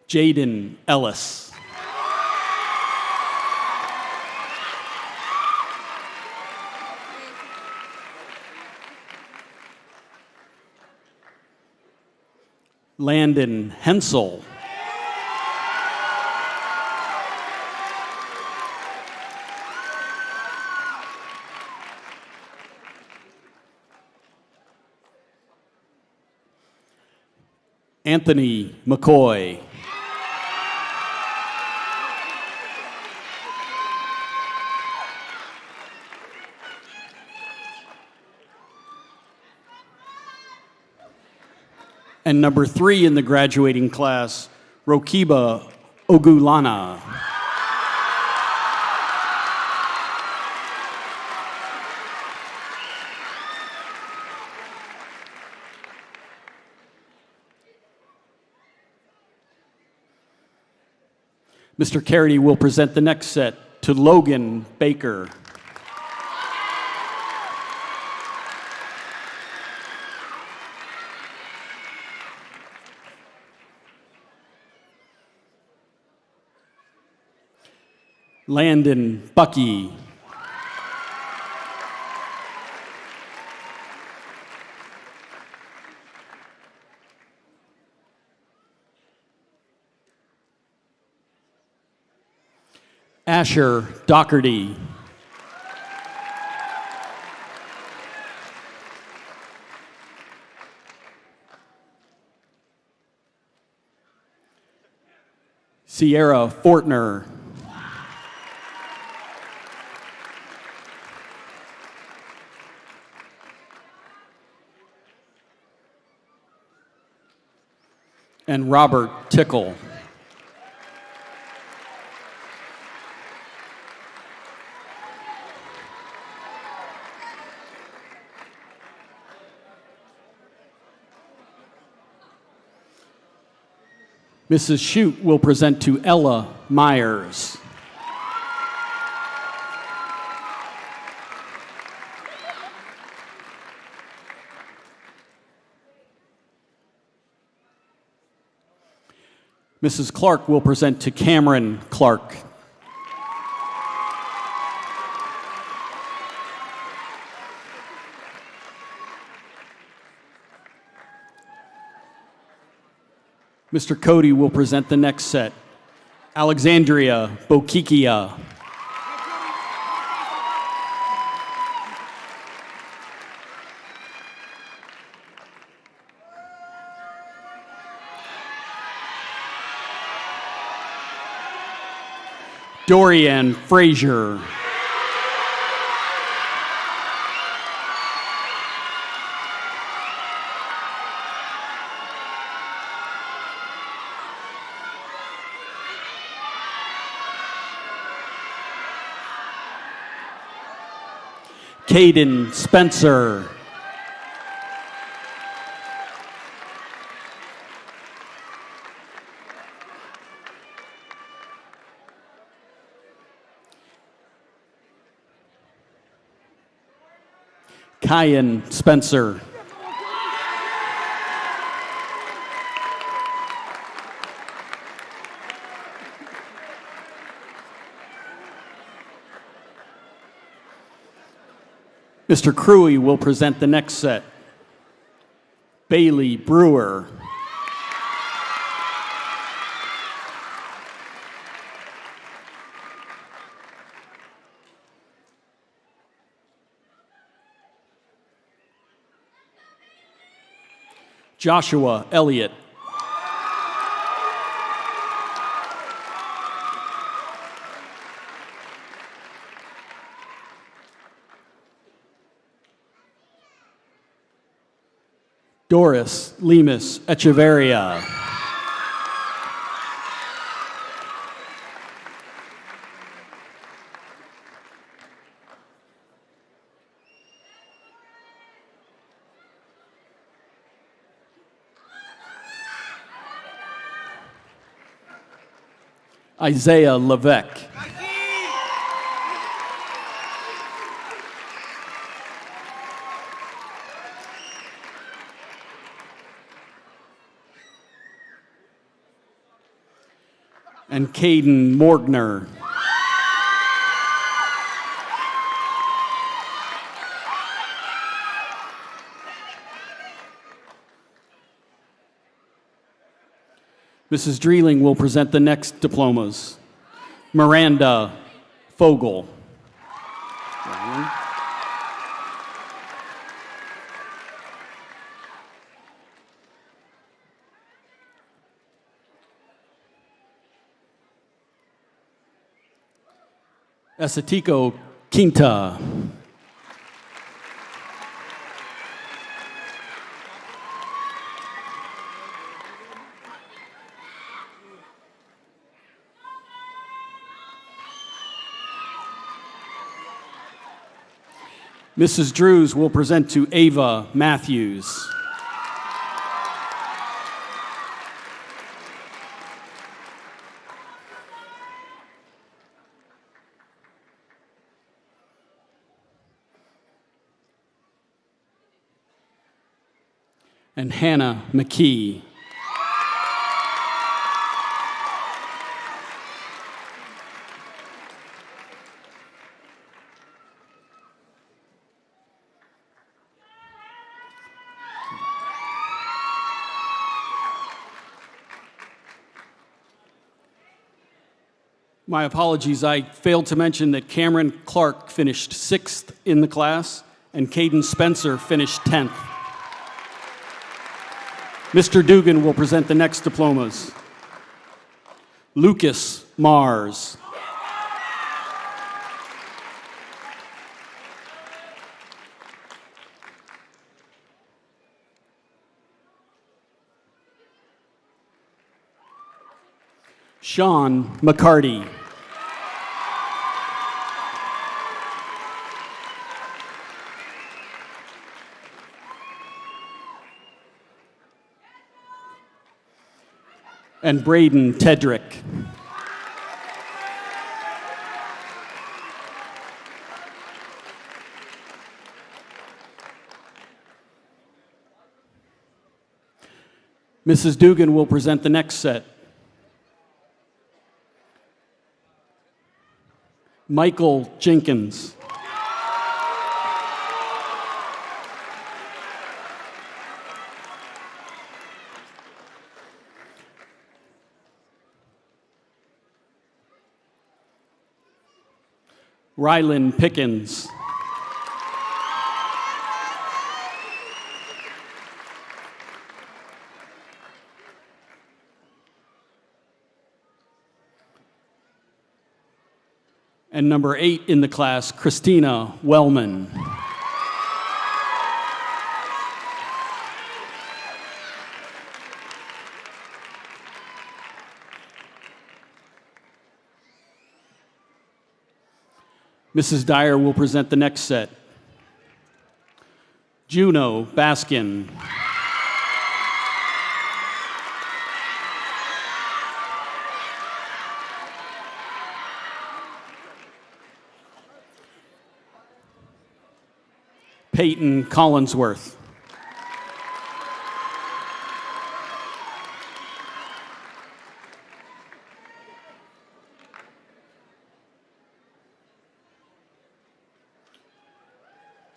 Jaden Ellis, Landon Hensel, Anthony McCoy, and number 3 in the graduating class, Rokiba Ogulana. Mr. Carity will present the next set to Logan Baker. Landon Bucky. Asher Doherty. Sierra Fortner. And Robert Tickle. Mrs. Shute will present to Ella Myers. Mrs. Clark will present to Cameron Clark. Mr. Cody will present the next set. Alexandria Bokikia. Dorian Frazier. Caden Spencer. Kyan Spencer. Mr. Cruey will present the next set. Bailey Brewer. Joshua Elliott. Doris Lemus Echeverria. Isaiah Levesque. And Caden Morgner. Mrs. Dreeling will present the next diplomas. Miranda Fogel. Esatico Quinta. Mrs. Drews will present to Ava Matthews. And Hannah McKee. My apologies, I failed to mention that Cameron Clark finished 6th in the class and Caden Spencer finished 10th. Mr. Dugan will present the next diplomas. Lucas Mars. Sean McCarty. And Braden Tedrick. Mrs. Dugan will present the next set. Michael Jenkins. Rylan Pickens. And number 8 in the class, Christina Wellman. Mrs. Dyer will present the next set. Juno Baskin. Peyton Collinsworth.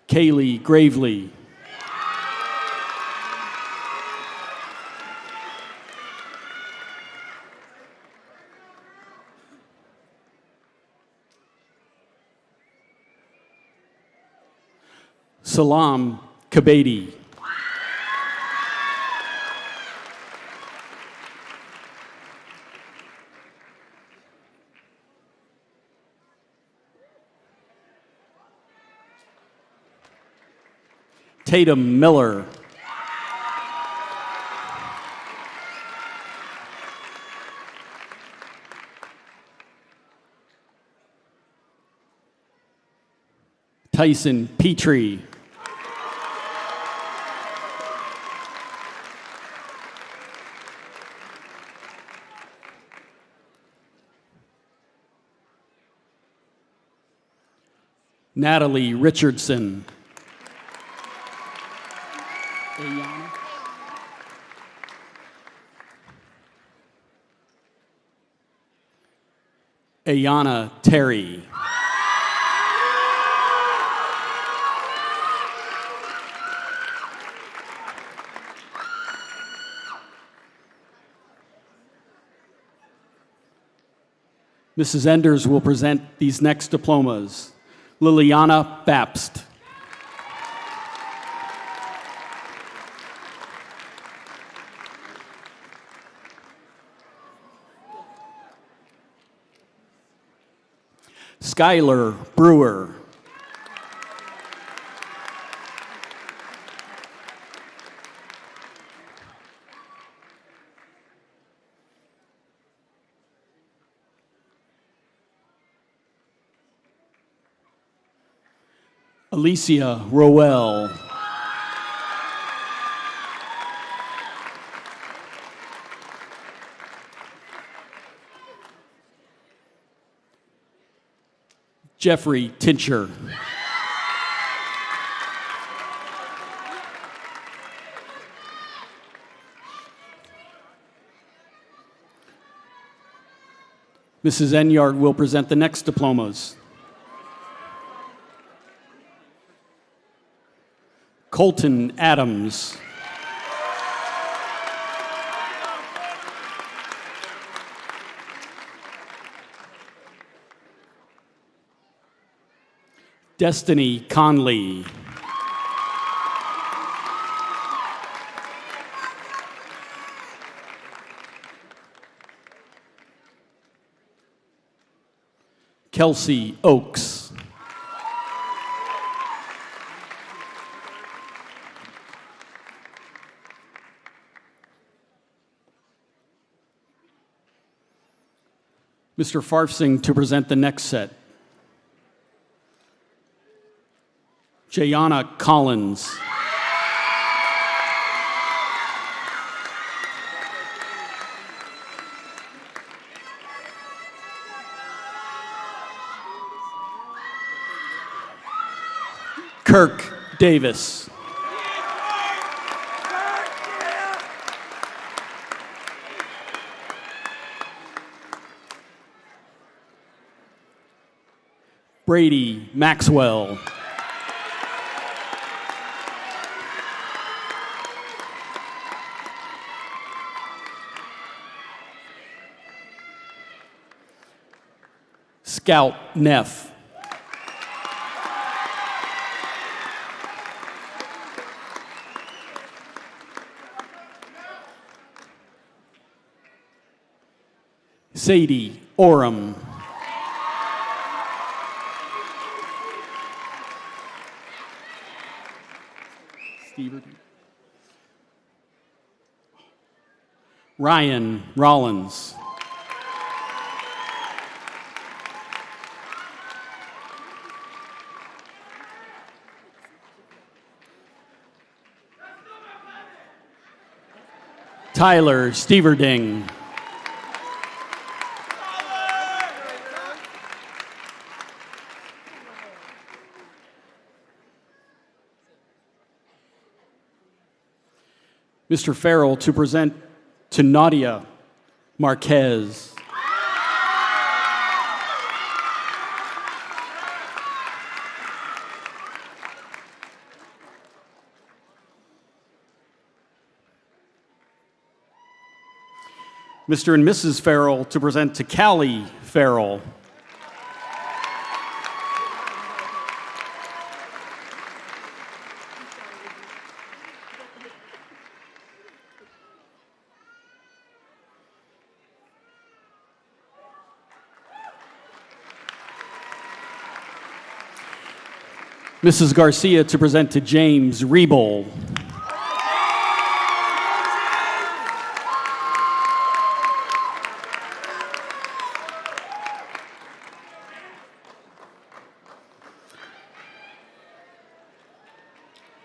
Kaylee Gravely. Salam Kabedi. Tatum Miller. Tyson Petrie. Natalie Richardson. Ayana Terry. Mrs. Enders will present these next diplomas. Liliana Bapst. Skylar Brewer. Alicia Rowell. Jeffrey Tincher. Mrs. Enyard will present the next diplomas. Colton Adams. Destiny Conley. Kelsey Oakes. Mr. Farfsing to present the next set. Jayana Collins. Kirk Davis. Brady Maxwell. Scout Neff. Sadie Oram. Steverton. Ryan Rollins. Tyler Steverding. Mr. Farrell to present to Nadia Marquez. Mr. and Mrs. Farrell to present to Callie Farrell. Mrs. Garcia to present to James Rebel.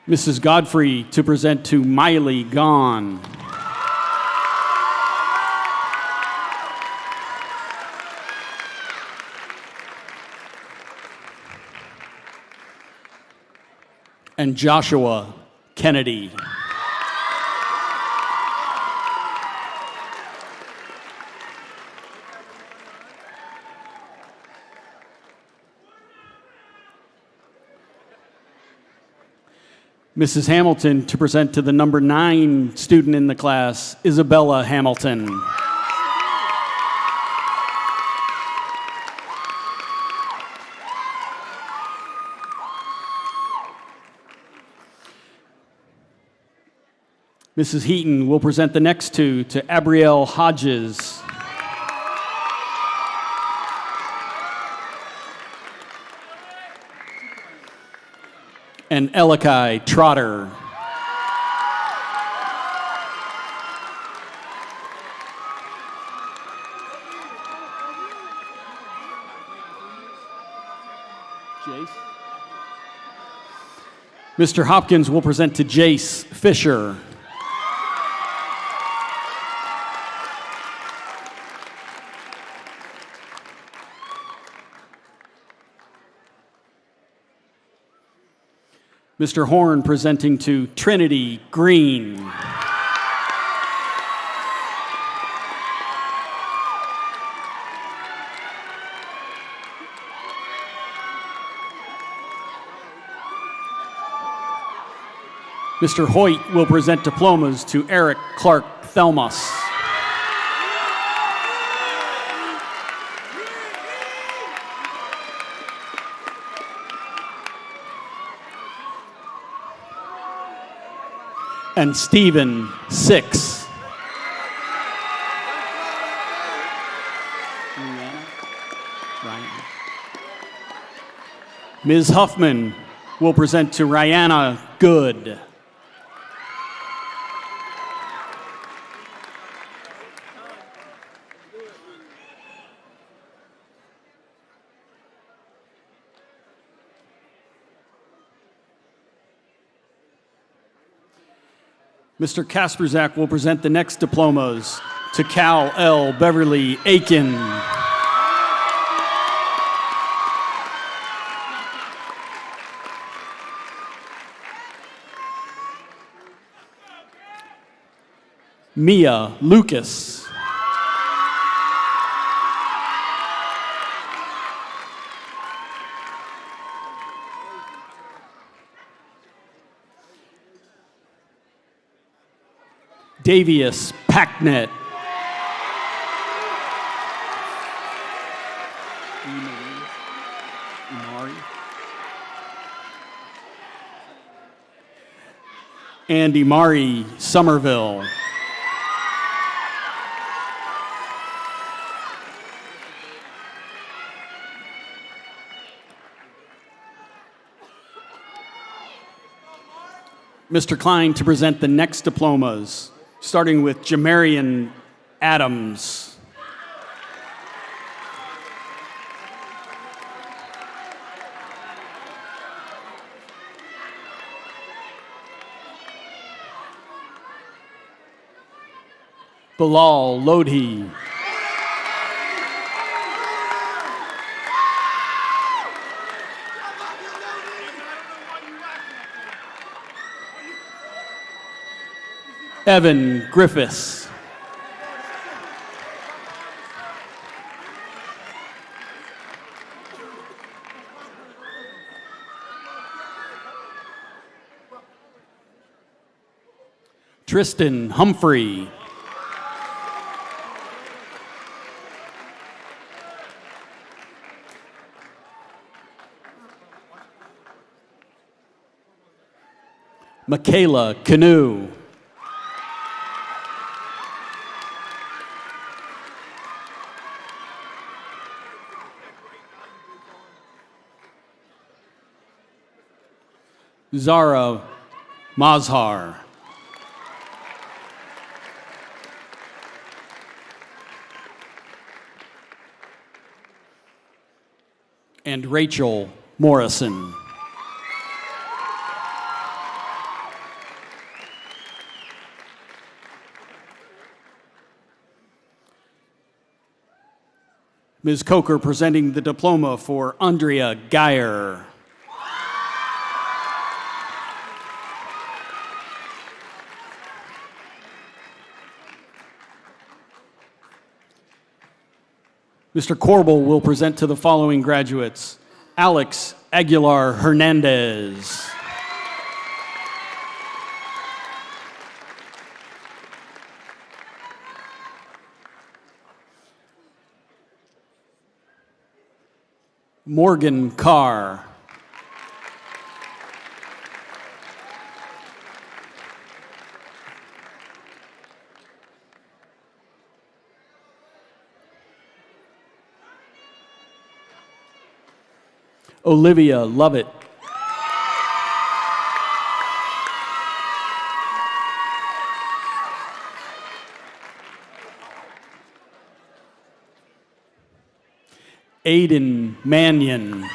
Mrs. Godfrey to present to Miley Gahn. And Joshua Kennedy. Mrs. Hamilton to present to the number 9 student in the class, Isabella Hamilton. Mrs. Heaton will present the next 2 to Abrielle Hodges. And Elikai Trotter. Jace. Mr. Hopkins will present to Jace Fisher. Mr. Horn presenting to Trinity Green. Mr. Hoyt will present diplomas to Eric Clark Thelmus. And Stephen Six. Ms. Huffman will present to Rihanna Good. Mr. Kasperzak will present the next diplomas to Cal L. Beverly Aiken. Mia Lucas. Davius Packnet. And Imari Somerville. Mr. Klein to present the next diplomas, starting with Jamarian Adams. Bilal Lodhi. Evan Griffiths. Tristan Humphrey. Michaela Canoe. Zara Mazhar. And Rachel Morrison. Ms. Coker presenting the diploma for Andrea Geyer. Mr. Corbel will present to the following graduates: Alex Aguilar Hernandez. Morgan Carr. Olivia Lovett. Aiden Mannion.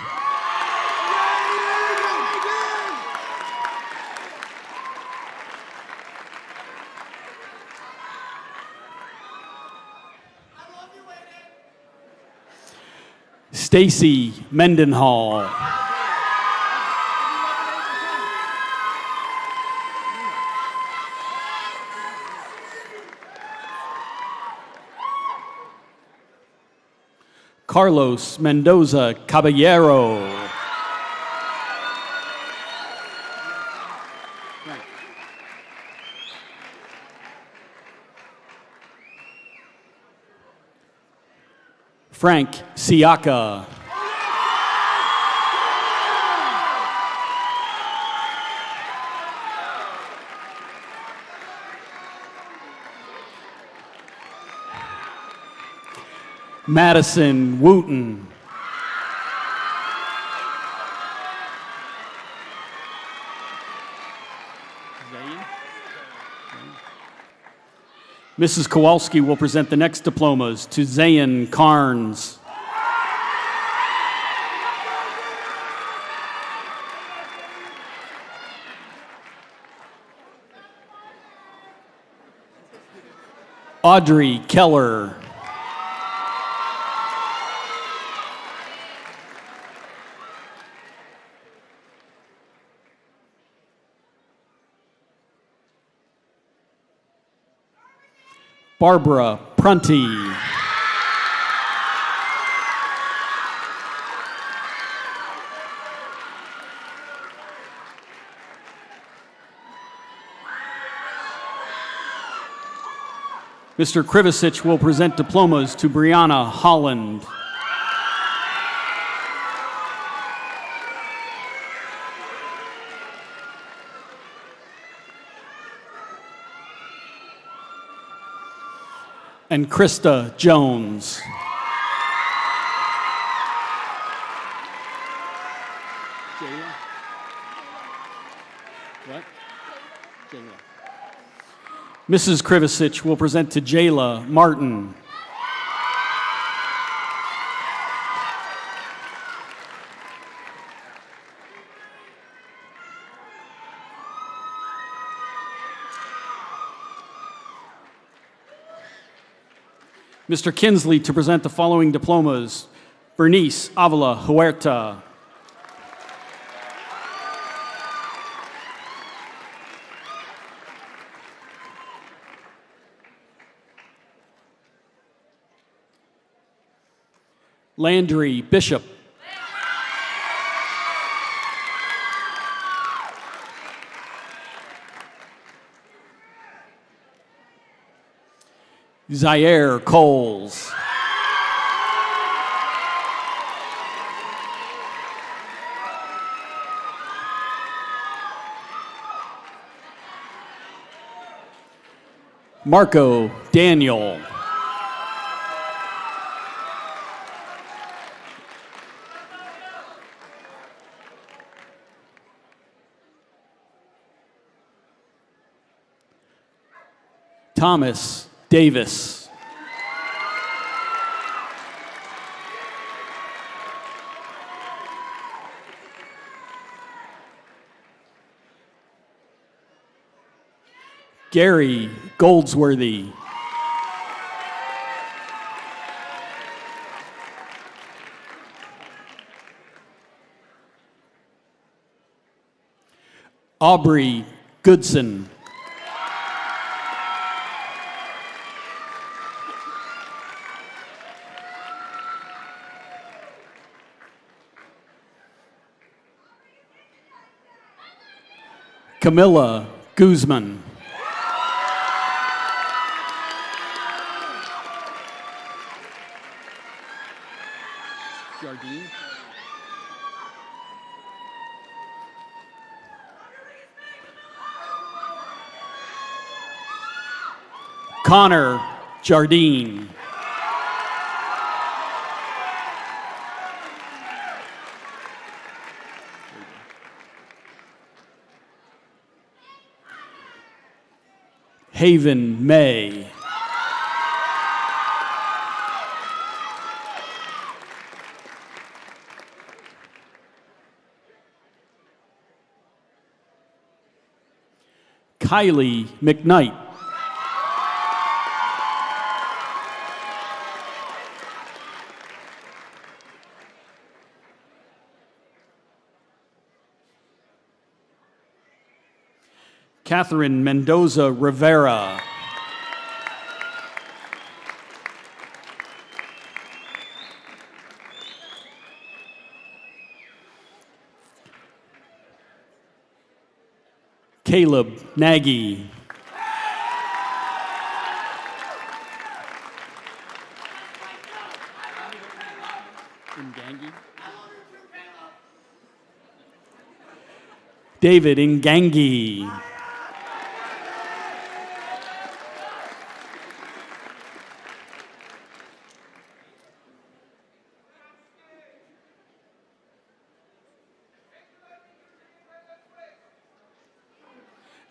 Stacy Mendenhall. Carlos Mendoza Caballero. Frank Siaka. Madison Wooten. Mrs. Kowalski will present the next diplomas to Zayn Carnes. Audrey Keller. Barbara Prunty. Mr. Krivicic will present diplomas to Brianna Holland. And Krista Jones. What? Jayla. Mrs. Krivicic will present to Jayla Martin. Mr. Kinsley to present the following diplomas: Bernice Avila Huerta. Landry Bishop. Zaire Coles. Marco Daniel. Thomas Davis. Gary Goldsworthy. Aubrey Goodson. Camilla Guzman. Jardine. Connor Jardine. Haven May. Kylie McKnight. Catherine Mendoza Rivera. Caleb Nagy. David Ngangi.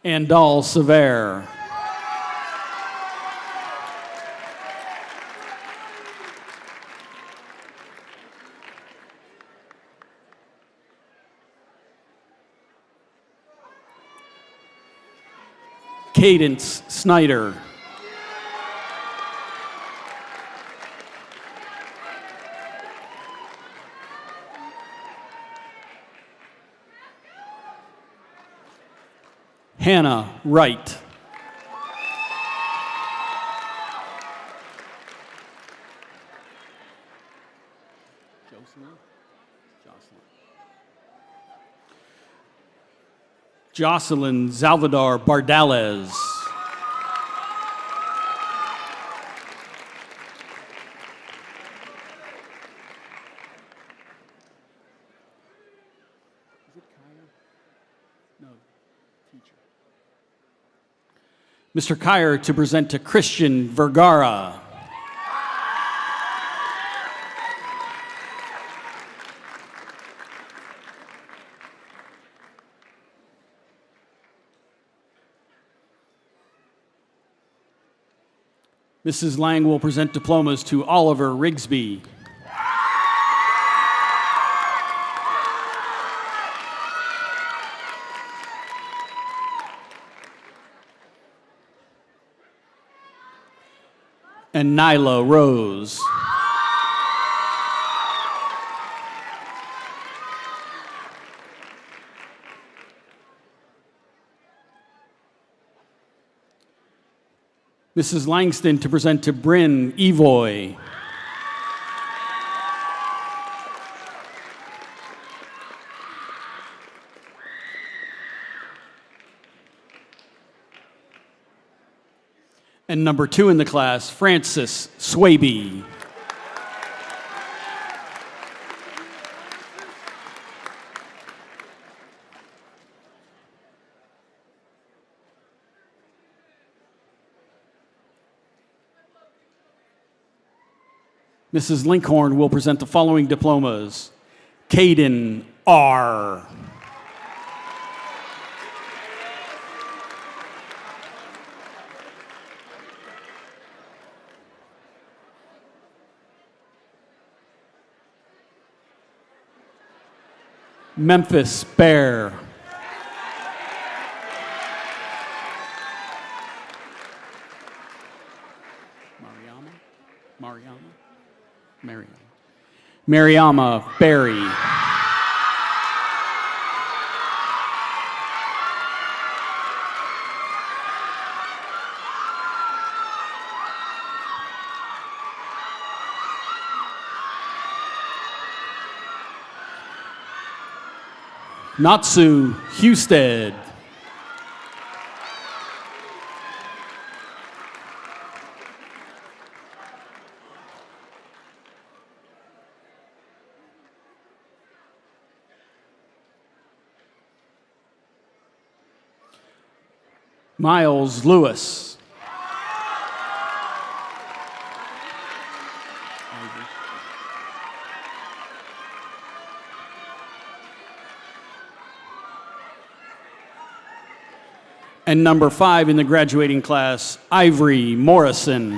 Andal Sever. Cadence Snyder. Hannah Wright. Jocelyn Salvador Bardales. Mr. Kyer to present to Christian Vergara. Mrs. Lang will present diplomas to Oliver Rigsby. And Nyla Rose. Mrs. Langston to present to Bryn Evoy. And number 2 in the class, Francis Swaby. Mrs. Linkhorn will present the following diplomas. Caden R. Memphis Bear. Mariama Berry. Natsu Husted. Miles Lewis. And number 5 in the graduating class, Ivory Morrison.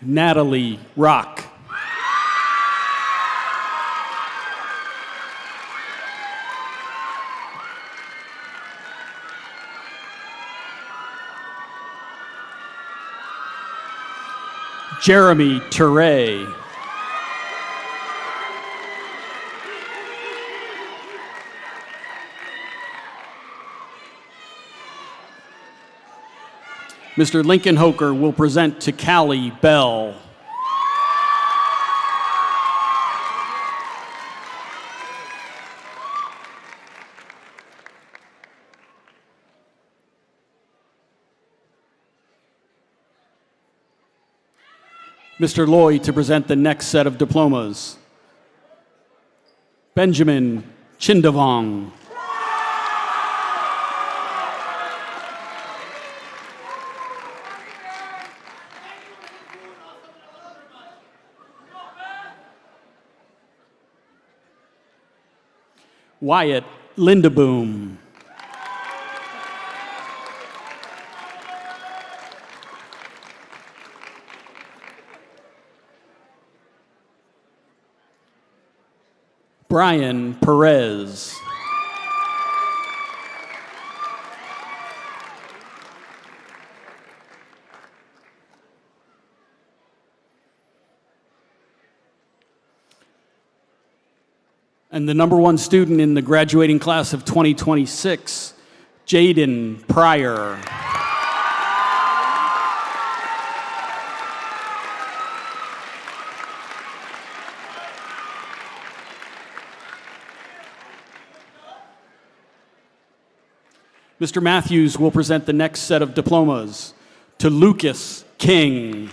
Natalie Rock. Jeremy Turay. Mr. Lincoln Hoker will present to Callie Bell. Mr. Lloyd to present the next set of diplomas. Benjamin Chindavong. Wyatt Lindeboom. Brian Perez. And the number 1 student in the graduating class of 2026, Jaden Pryor. Mr. Matthews will present the next set of diplomas to Lucas King.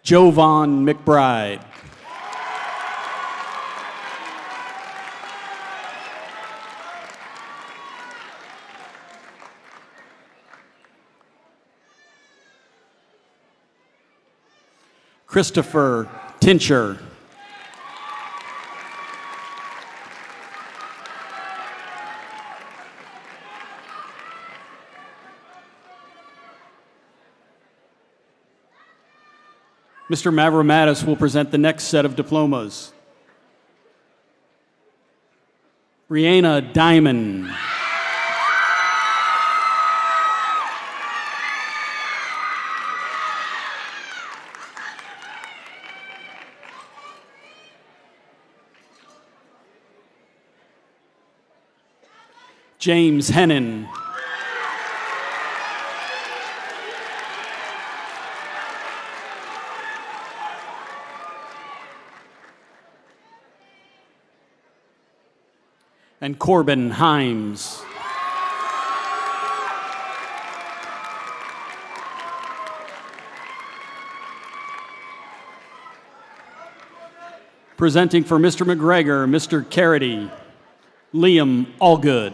Jovan McBride. Christopher Tincher. Mr. Mavromatis will present the next set of diplomas. Brianna Diamond. James Hennon. And Corbin Himes. Presenting for Mr. McGregor, Mr. Carity, Liam Allgood.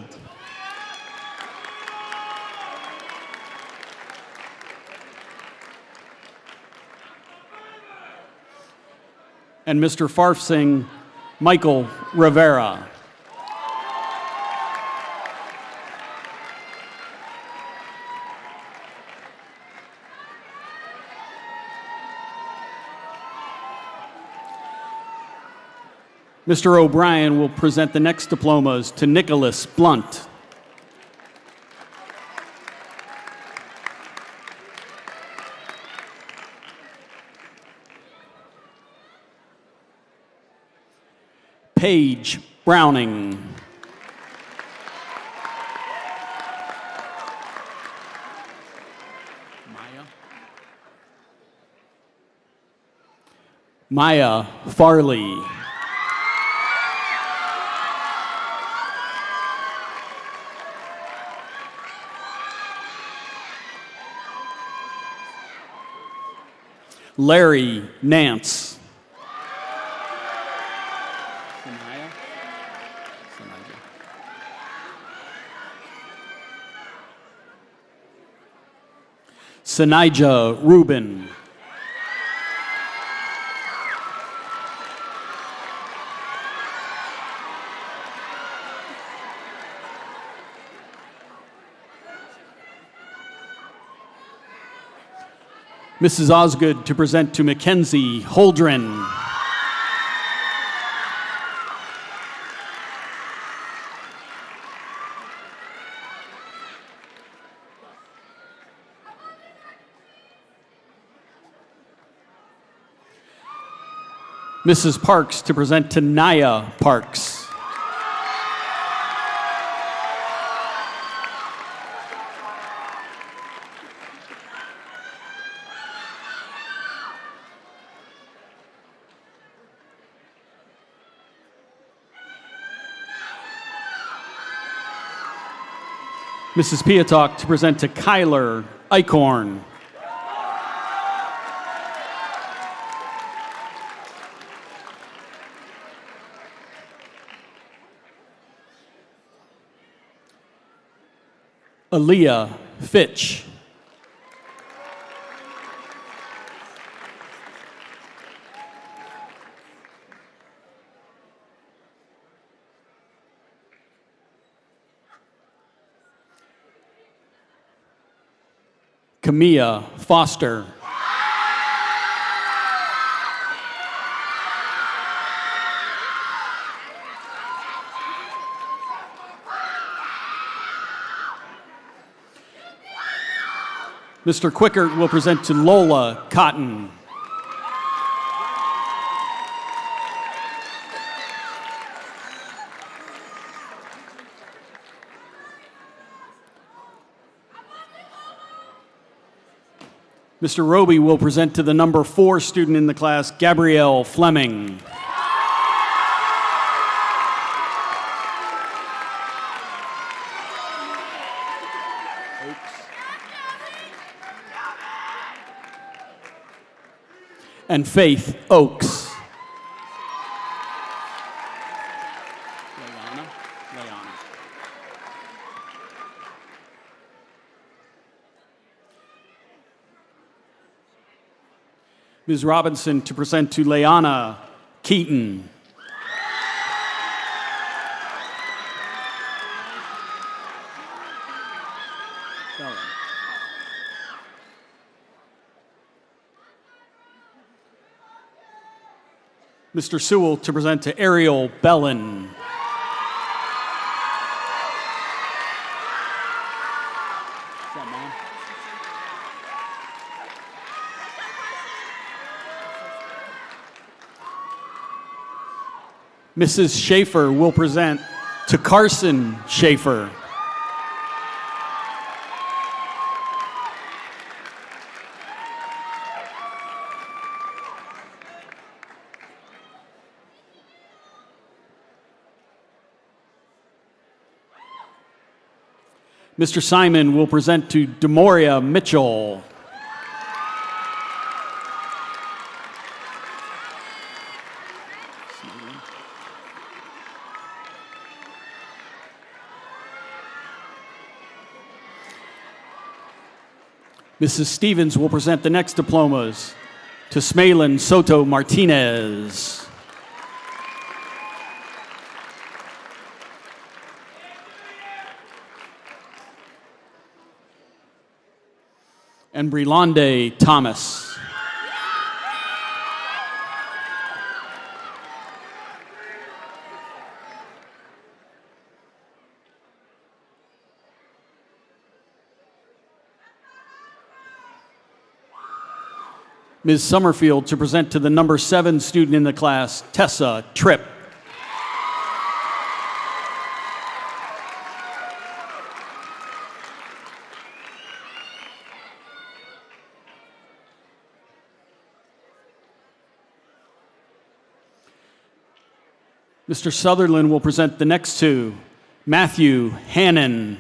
And Mr. Farfsing, Michael Rivera. Mr. O'Brien will present the next diplomas to Nicholas Blunt. Paige Browning. Maya Farley. Larry Nance. Sanija Rubin. Mrs. Osgood to present to Mackenzie Holdren. Mrs. Parks to present to Naya Parks. Mrs. Piatok to present to Kyler Eichhorn. Aaliyah Fitch. Camilla Foster. Mr. Quickert will present to Lola Cotton. Mr. Roby will present to the number 4 student in the class, Gabrielle Fleming. And Faith Oakes. Ms. Robinson to present to Leanna Keaton. Mr. Sewell to present to Ariel Bellin. Mrs. Schaefer will present to Carson Schaefer. Mr. Simon will present to Demoria Mitchell. Mrs. Stevens will present the next diplomas to Smalin Soto Martinez. And Brilande Thomas. Ms. Summerfield to present to the number 7 student in the class, Tessa Tripp. Mr. Sutherland will present the next 2, Matthew Hannon.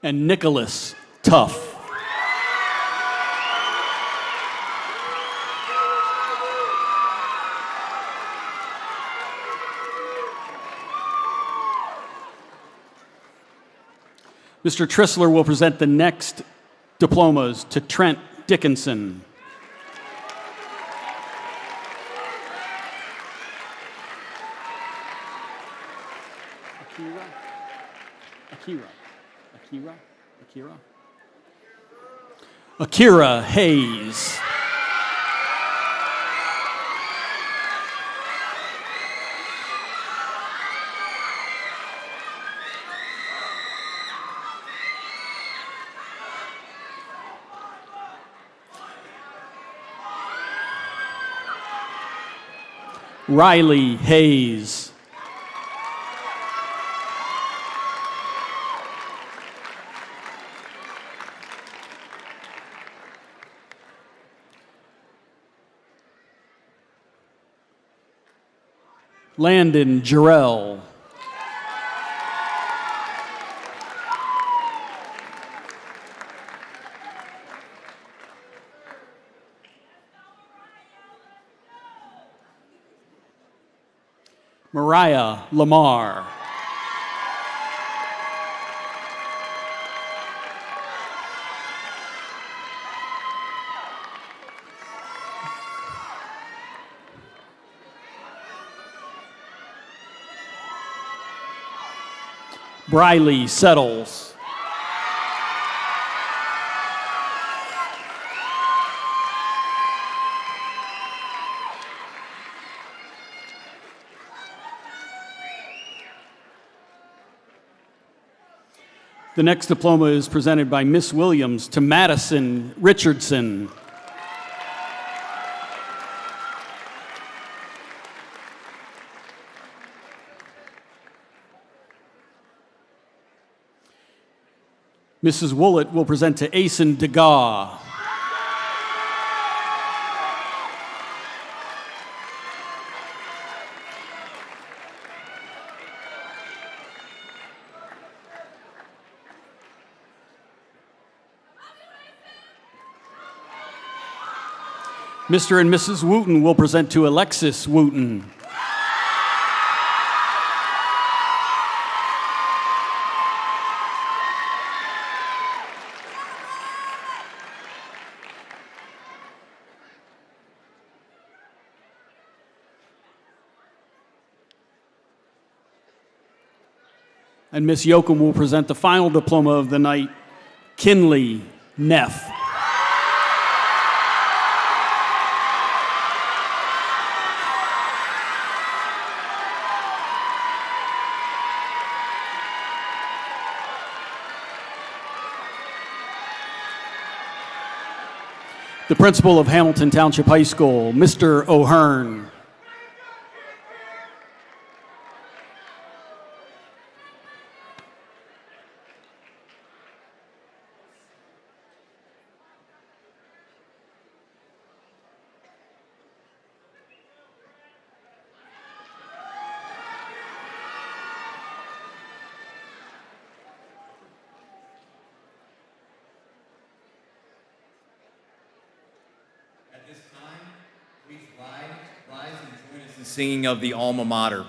And Nicholas Tuff. Mr. Trissler will present the next diplomas to Trent Dickinson. Akira Hayes. Riley Hayes. Landon Jarrell. Mariah Lamar. Briley Settles. The next diploma is presented by Miss Williams to Madison Richardson. Mrs. Woollett will present to Asen Degas. Mr. and Mrs. Wooten will present to Alexis Wooten. And Miss Yoakum will present the final diploma of the night, Kinley Neff. The principal of Hamilton Township High School, Mr. O'Hearn. At this time, please rise and join us in singing of the Alma Mater.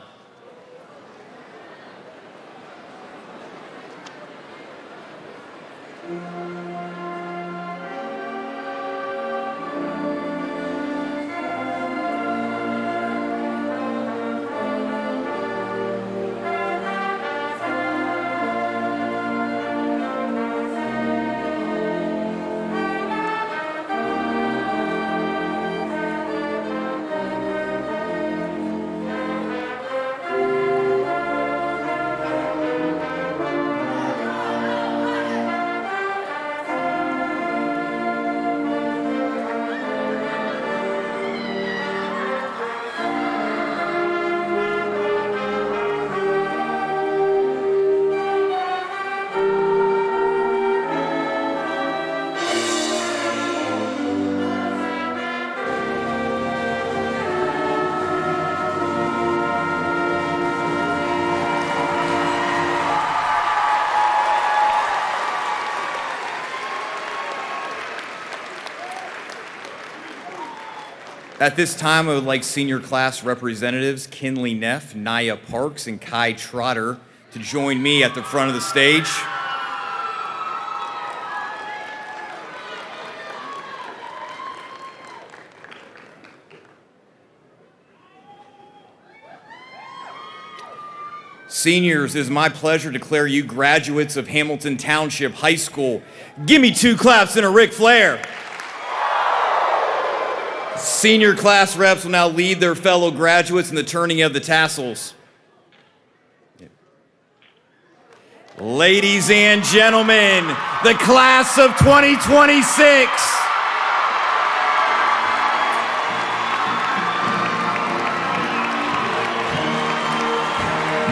At this time, I would like senior class representatives Kinley Neff, Naya Parks, and Kai Trotter to join me at the front of the stage. Seniors, it is my pleasure to declare you graduates of Hamilton Township High School. Give me 2 claps and a Ric Flair. Senior class reps will now lead their fellow graduates in the turning of the tassels. Ladies and gentlemen, the class of 2026.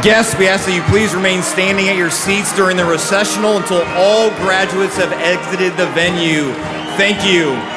Guests, we ask that you please remain standing at your seats during the recessional until all graduates have exited the venue. Thank you.